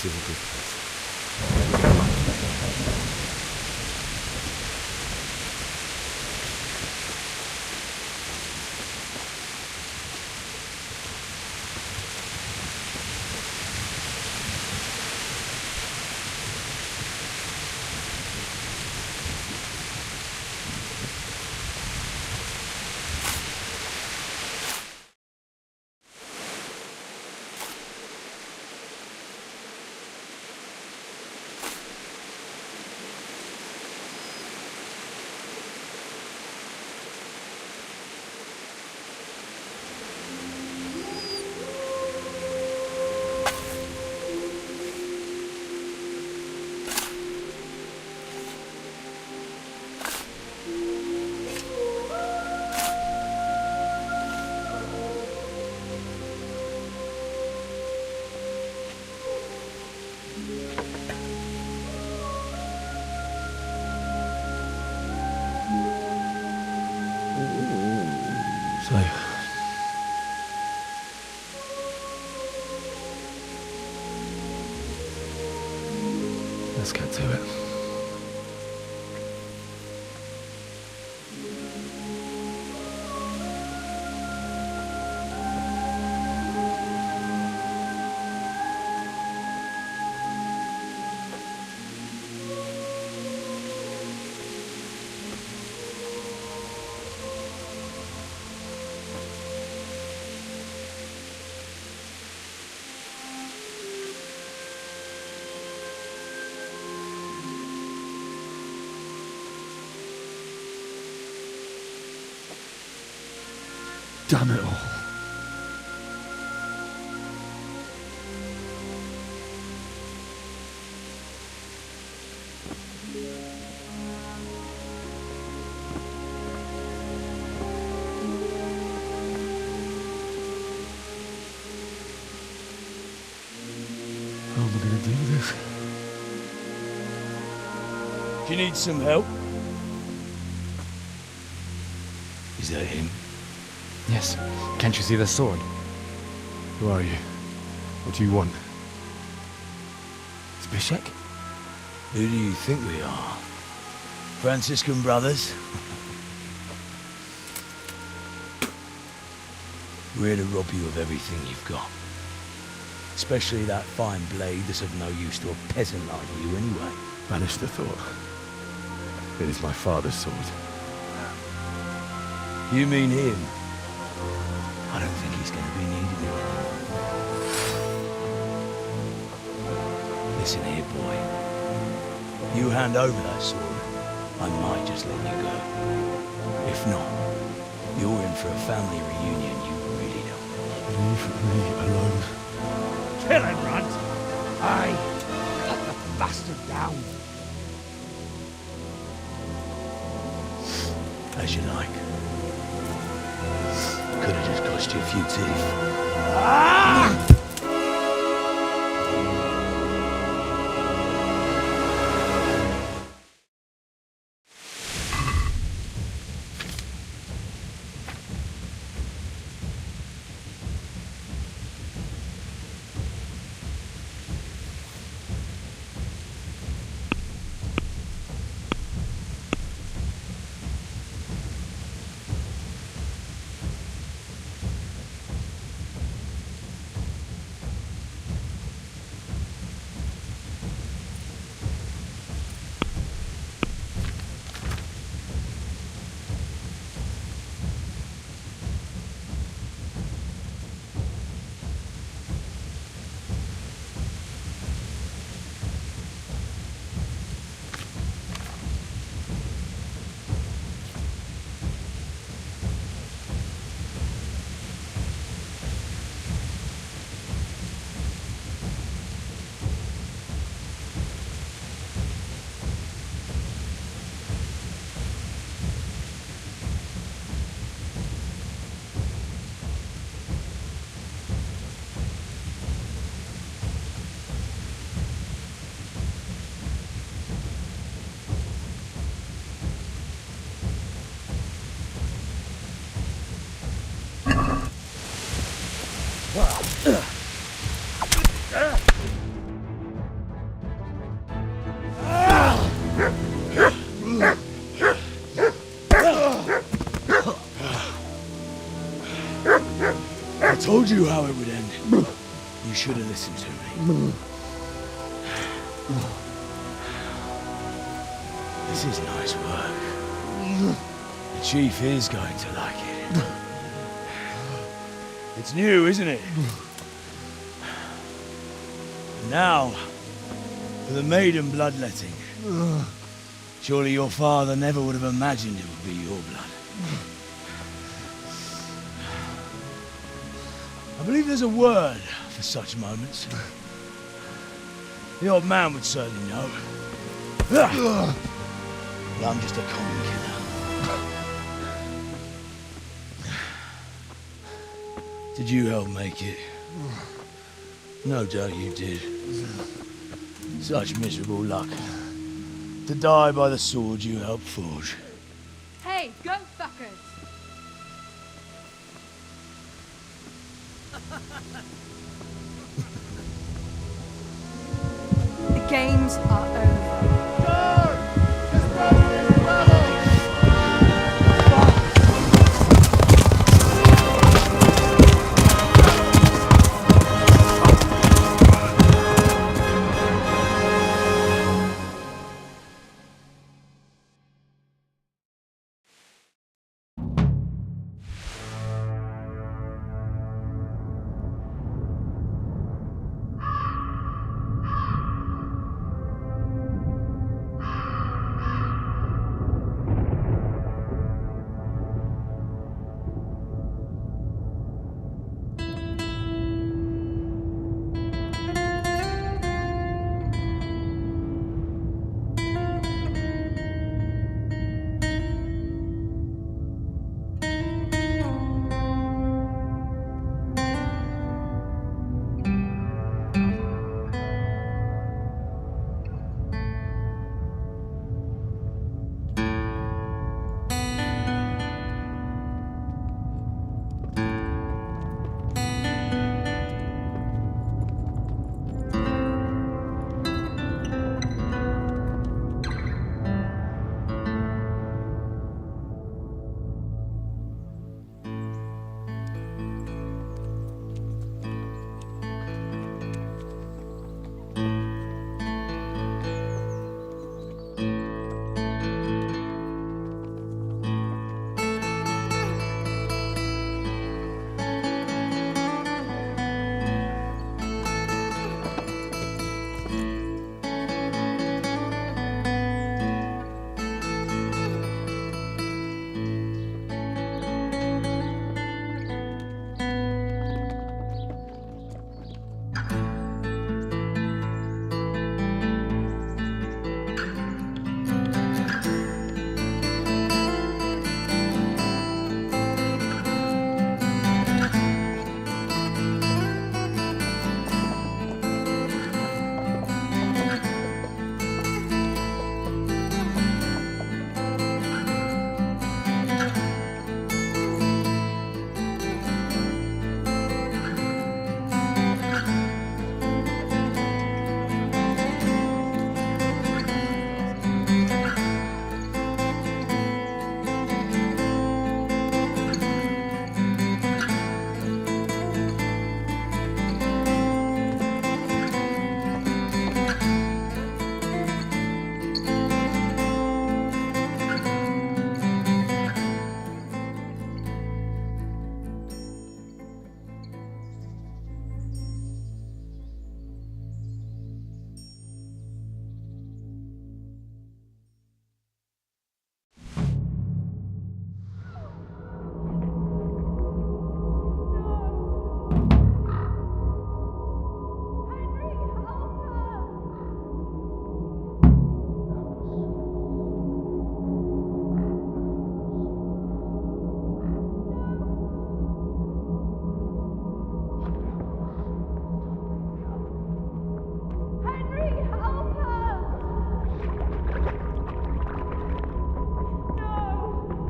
S3: This is a good place. So, let's get to it. Damn it all. How am I going to do this?
S6: Do you need some help? Is that him?
S1: Yes. Can't you see the sword?
S3: Who are you? What do you want?
S6: It's Bishek? Who do you think we are? Franciscan brothers? We're here to rob you of everything you've got. Especially that fine blade that's of no use to a peasant like you anyway.
S3: Banish the thought. It is my father's sword.
S6: You mean him? I don't think he's going to be needing it. Listen here, boy. You hand over that sword, I might just let you go. If not, you're in for a family reunion you really don't want.
S3: Leave me alone.
S6: Kill him, Runt! Aye, cut the bastard down. As you like. Could have just cost you a few teeth. Ah! told you how it would end. You should have listened to me. This is nice work. The chief is going to like it. It's new, isn't it? And now, for the maiden bloodletting. Surely your father never would have imagined it would be your blood. I believe there's a word for such moments. The old man would certainly know. But I'm just a common killer. Did you help make it? No doubt you did. Such miserable luck. To die by the sword you helped forge.
S13: Hey, go fuckers! The games are over.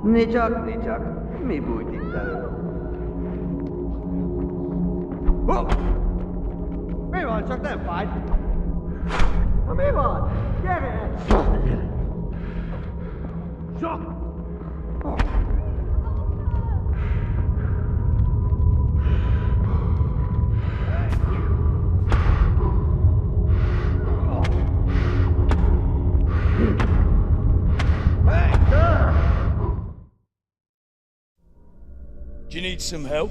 S5: Nicsak, mi bújt itt elő? Hopp! Mi van, csak nem fájt? Na mi van? Gyere! Sok!
S6: Do you need some help?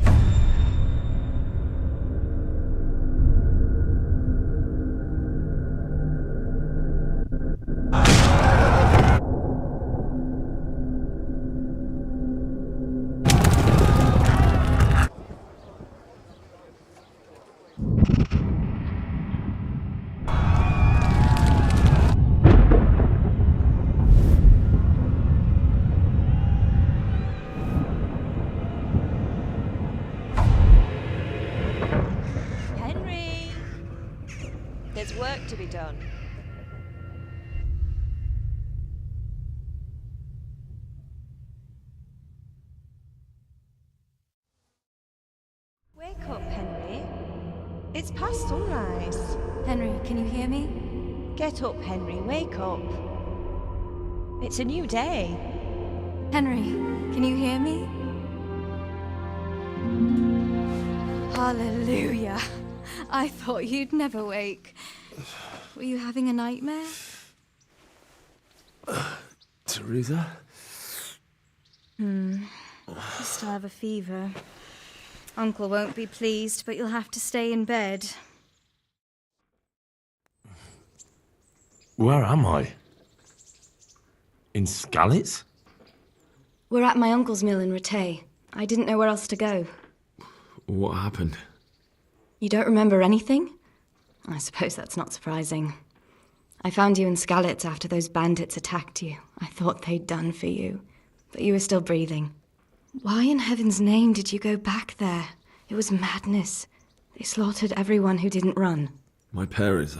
S7: Henry! There's work to be done. Wake up, Henry. It's past sunrise.
S13: Henry, can you hear me?
S7: Get up, Henry. Wake up. It's a new day.
S13: Henry, can you hear me? Hallelujah. I thought you'd never wake. Were you having a nightmare?
S21: Teresa?
S13: You still have a fever. Uncle won't be pleased, but you'll have to stay in bed.
S21: Where am I? In Skalitz?
S13: We're at my uncle's mill in Rattay. I didn't know where else to go.
S21: What happened?
S13: You don't remember anything? I suppose that's not surprising. I found you in Skalitz after those bandits attacked you. I thought they'd done for you, but you were still breathing. Why in heaven's name did you go back there? It was madness. They slaughtered everyone who didn't run.
S3: My parents,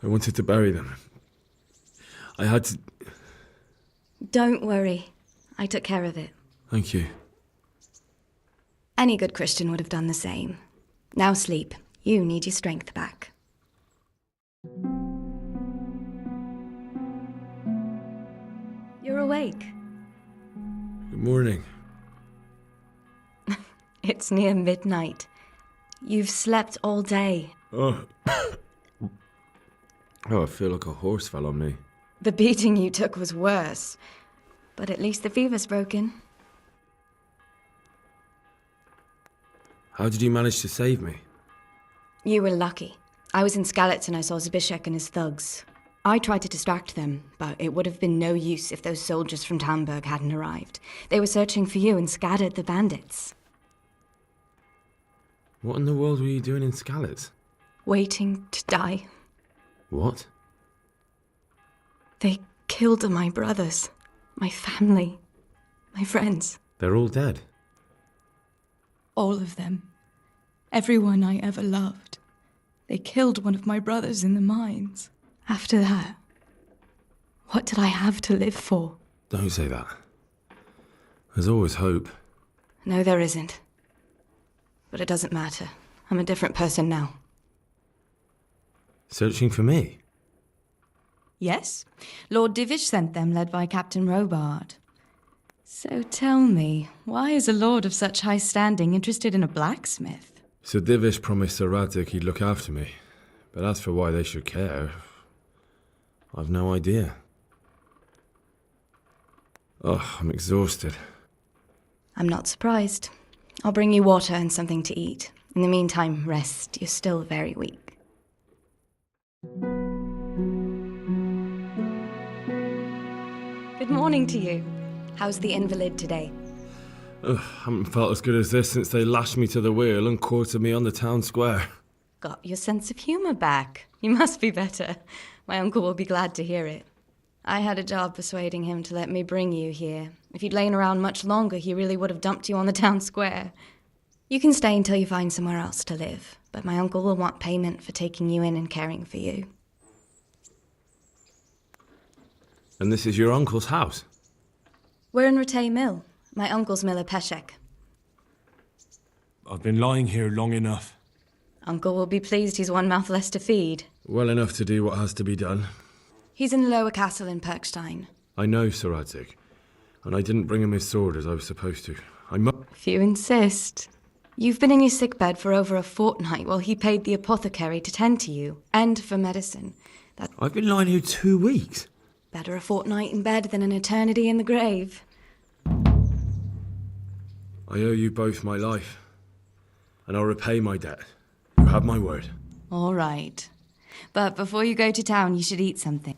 S3: I wanted to bury them. I had to...
S13: Don't worry. I took care of it.
S3: Thank you.
S13: Any good Christian would have done the same. Now sleep. You need your strength back. You're awake.
S3: Good morning.
S13: It's near midnight. You've slept all day.
S3: Oh. Oh, I feel like a horse fell on me.
S13: The beating you took was worse. But at least the fever's broken.
S3: How did you manage to save me?
S13: You were lucky. I was in Skalitz and I saw Zbyszek and his thugs. I tried to distract them, but it would have been no use if those soldiers from Talmberg hadn't arrived. They were searching for you and scattered the bandits.
S3: What in the world were you doing in Skalitz?
S13: Waiting to die.
S3: What?
S13: They killed my brothers, my family, my friends.
S3: They're all dead.
S13: All of them. Everyone I ever loved. They killed one of my brothers in the mines. After that, what did I have to live for?
S3: Don't say that. There's always hope.
S13: No, there isn't. But it doesn't matter. I'm a different person now.
S3: Searching for me?
S14: Yes. Lord Divishs sent them, led by Captain Robard. So tell me, why is a lord of such high standing interested in a blacksmith?
S3: So Divishs promised Sir Radzig he'd look after me. But as for why they should care, I've no idea. Oh, I'm exhausted.
S13: I'm not surprised. I'll bring you water and something to eat. In the meantime, rest. You're still very weak. Good morning to you. How's the invalid today?
S3: Ugh, haven't felt as good as this since they lashed me to the wheel and quartered me on the town square.
S13: Got your sense of humour back. You must be better. My uncle will be glad to hear it. I had a job persuading him to let me bring you here. If you'd lain around much longer, he really would have dumped you on the town square. You can stay until you find somewhere else to live, but my uncle will want payment for taking you in and caring for you.
S3: And this is your uncle's house?
S13: We're in Rattay Mill. My uncle's mill at Peshek.
S21: I've been lying here long enough.
S13: Uncle will be pleased he's one mouth less to feed.
S3: Well enough to do what has to be done.
S13: He's in the lower castle in Perkstein.
S3: I know Sir Radzig, and I didn't bring him his sword as I was supposed to.
S13: If you insist. You've been in your sickbed for over a fortnight while he paid the apothecary to tend to you, and for medicine.
S3: I've been lying here 2 weeks.
S13: Better a fortnight in bed than an eternity in the grave.
S3: I owe you both my life, and I'll repay my debt. You have my word.
S14: All right. But before you go to town, you should eat something.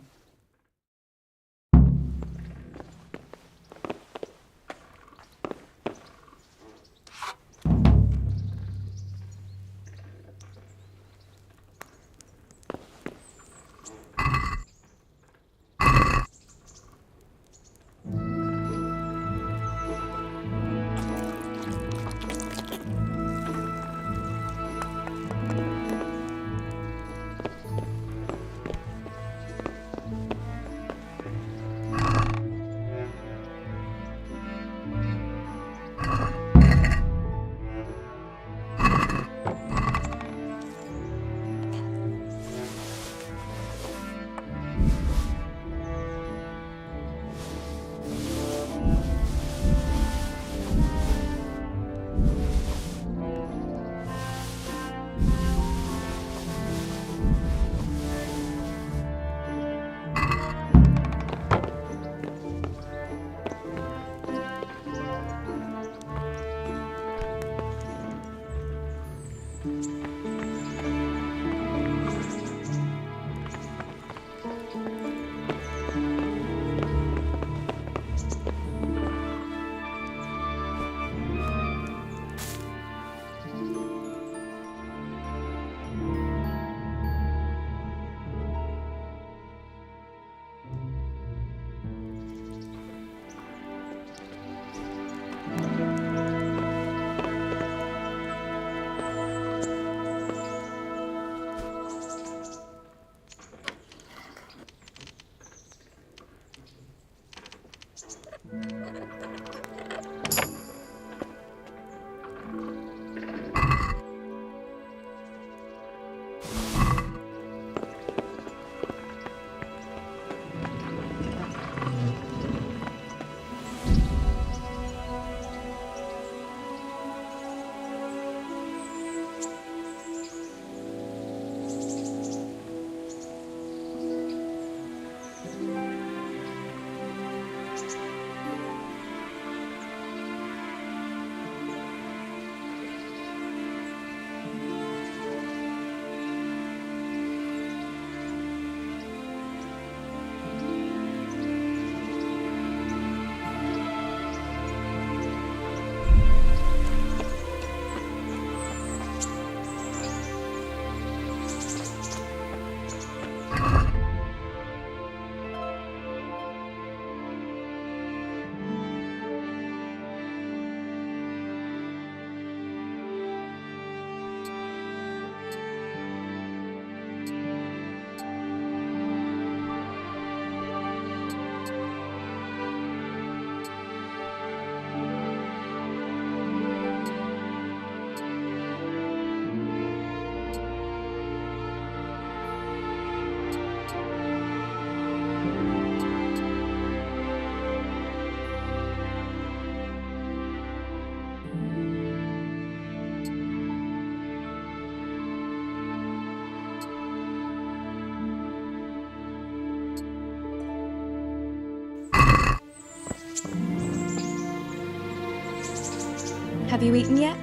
S14: Have you eaten yet?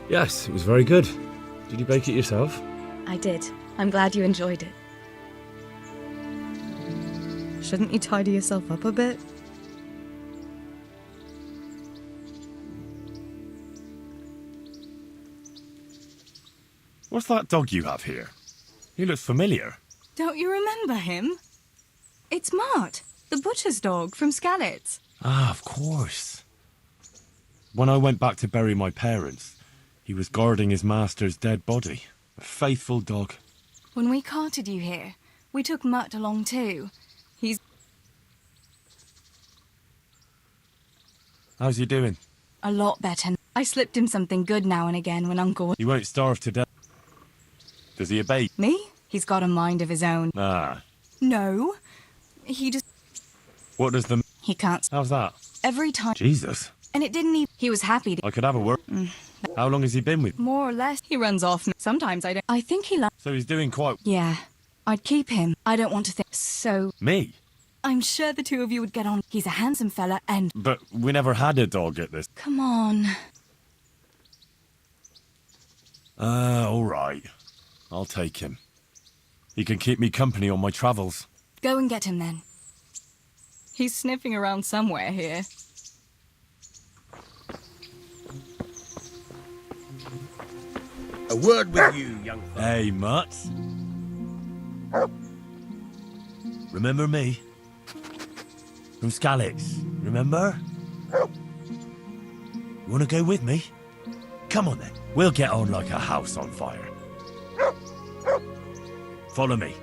S3: Yes, it was very good. Did you bake it yourself?
S14: I did. I'm glad you enjoyed it. Shouldn't you tidy yourself up a bit?
S18: What's that dog you have here? He looks familiar.
S14: Don't you remember him? It's Mart, the butcher's dog from Skalitz.
S18: Ah, of course. When I went back to bury my parents, he was guarding his master's dead body. A faithful dog.
S14: When we carted you here, we took Mutt along too. He's...
S18: How's he doing?
S14: a lot better. I slipped him something good now and again when Uncle...
S18: He won't starve to death. Does he obey?
S14: Me? He's got a mind of his own.
S18: Ah.
S14: No. He just...
S18: What does the...
S14: He can't...
S18: How's that?
S14: Every time...
S18: Jesus.
S14: And it didn't even... He was happy to...
S18: I could have a word. How long has he been with?
S14: More or less. He runs off. Sometimes I don't... I think he...
S18: So he's doing quite...
S14: Yeah. I'd keep him. I don't want to think... So...
S18: Me?
S14: I'm sure the two of you would get on. He's a handsome fella and...
S18: But we never had a dog at this.
S14: Come on.
S18: All right. I'll take him. He can keep me company on my travels.
S14: Go and get him then. He's sniffing around somewhere here.
S16: A word with you, young fellow.
S18: Hey, Mutt. Remember me? From Scalix, remember? You want to go with me? Come on then. We'll get on like a house on fire. Follow me.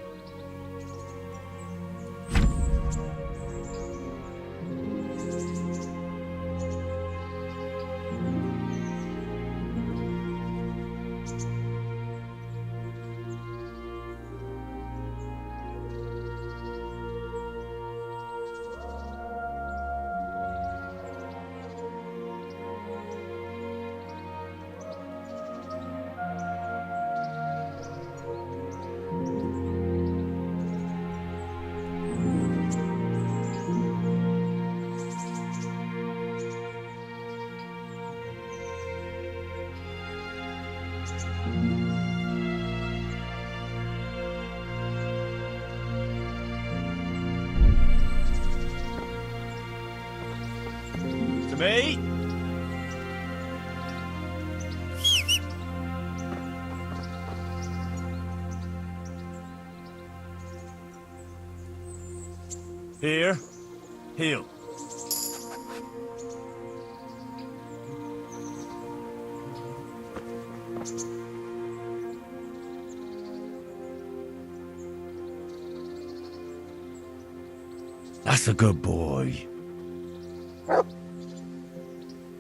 S18: To me. Here. Heel. That's a good boy.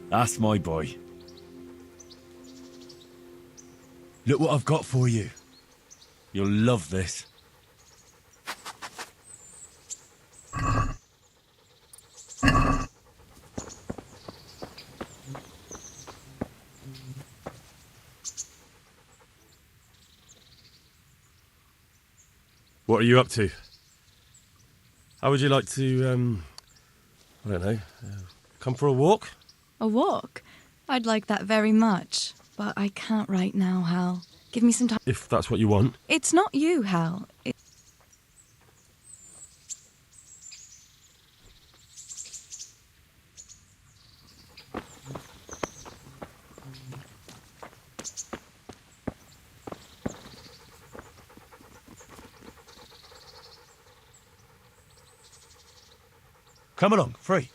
S18: That's my boy. Look what I've got for you. You'll love this. What are you up to? How would you like to, I don't know, come for a walk?
S14: A walk? I'd like that very much, but I can't right now, Hal. Give me some time.
S18: If that's what you want.
S14: It's not you, Hal.
S18: Come along, free.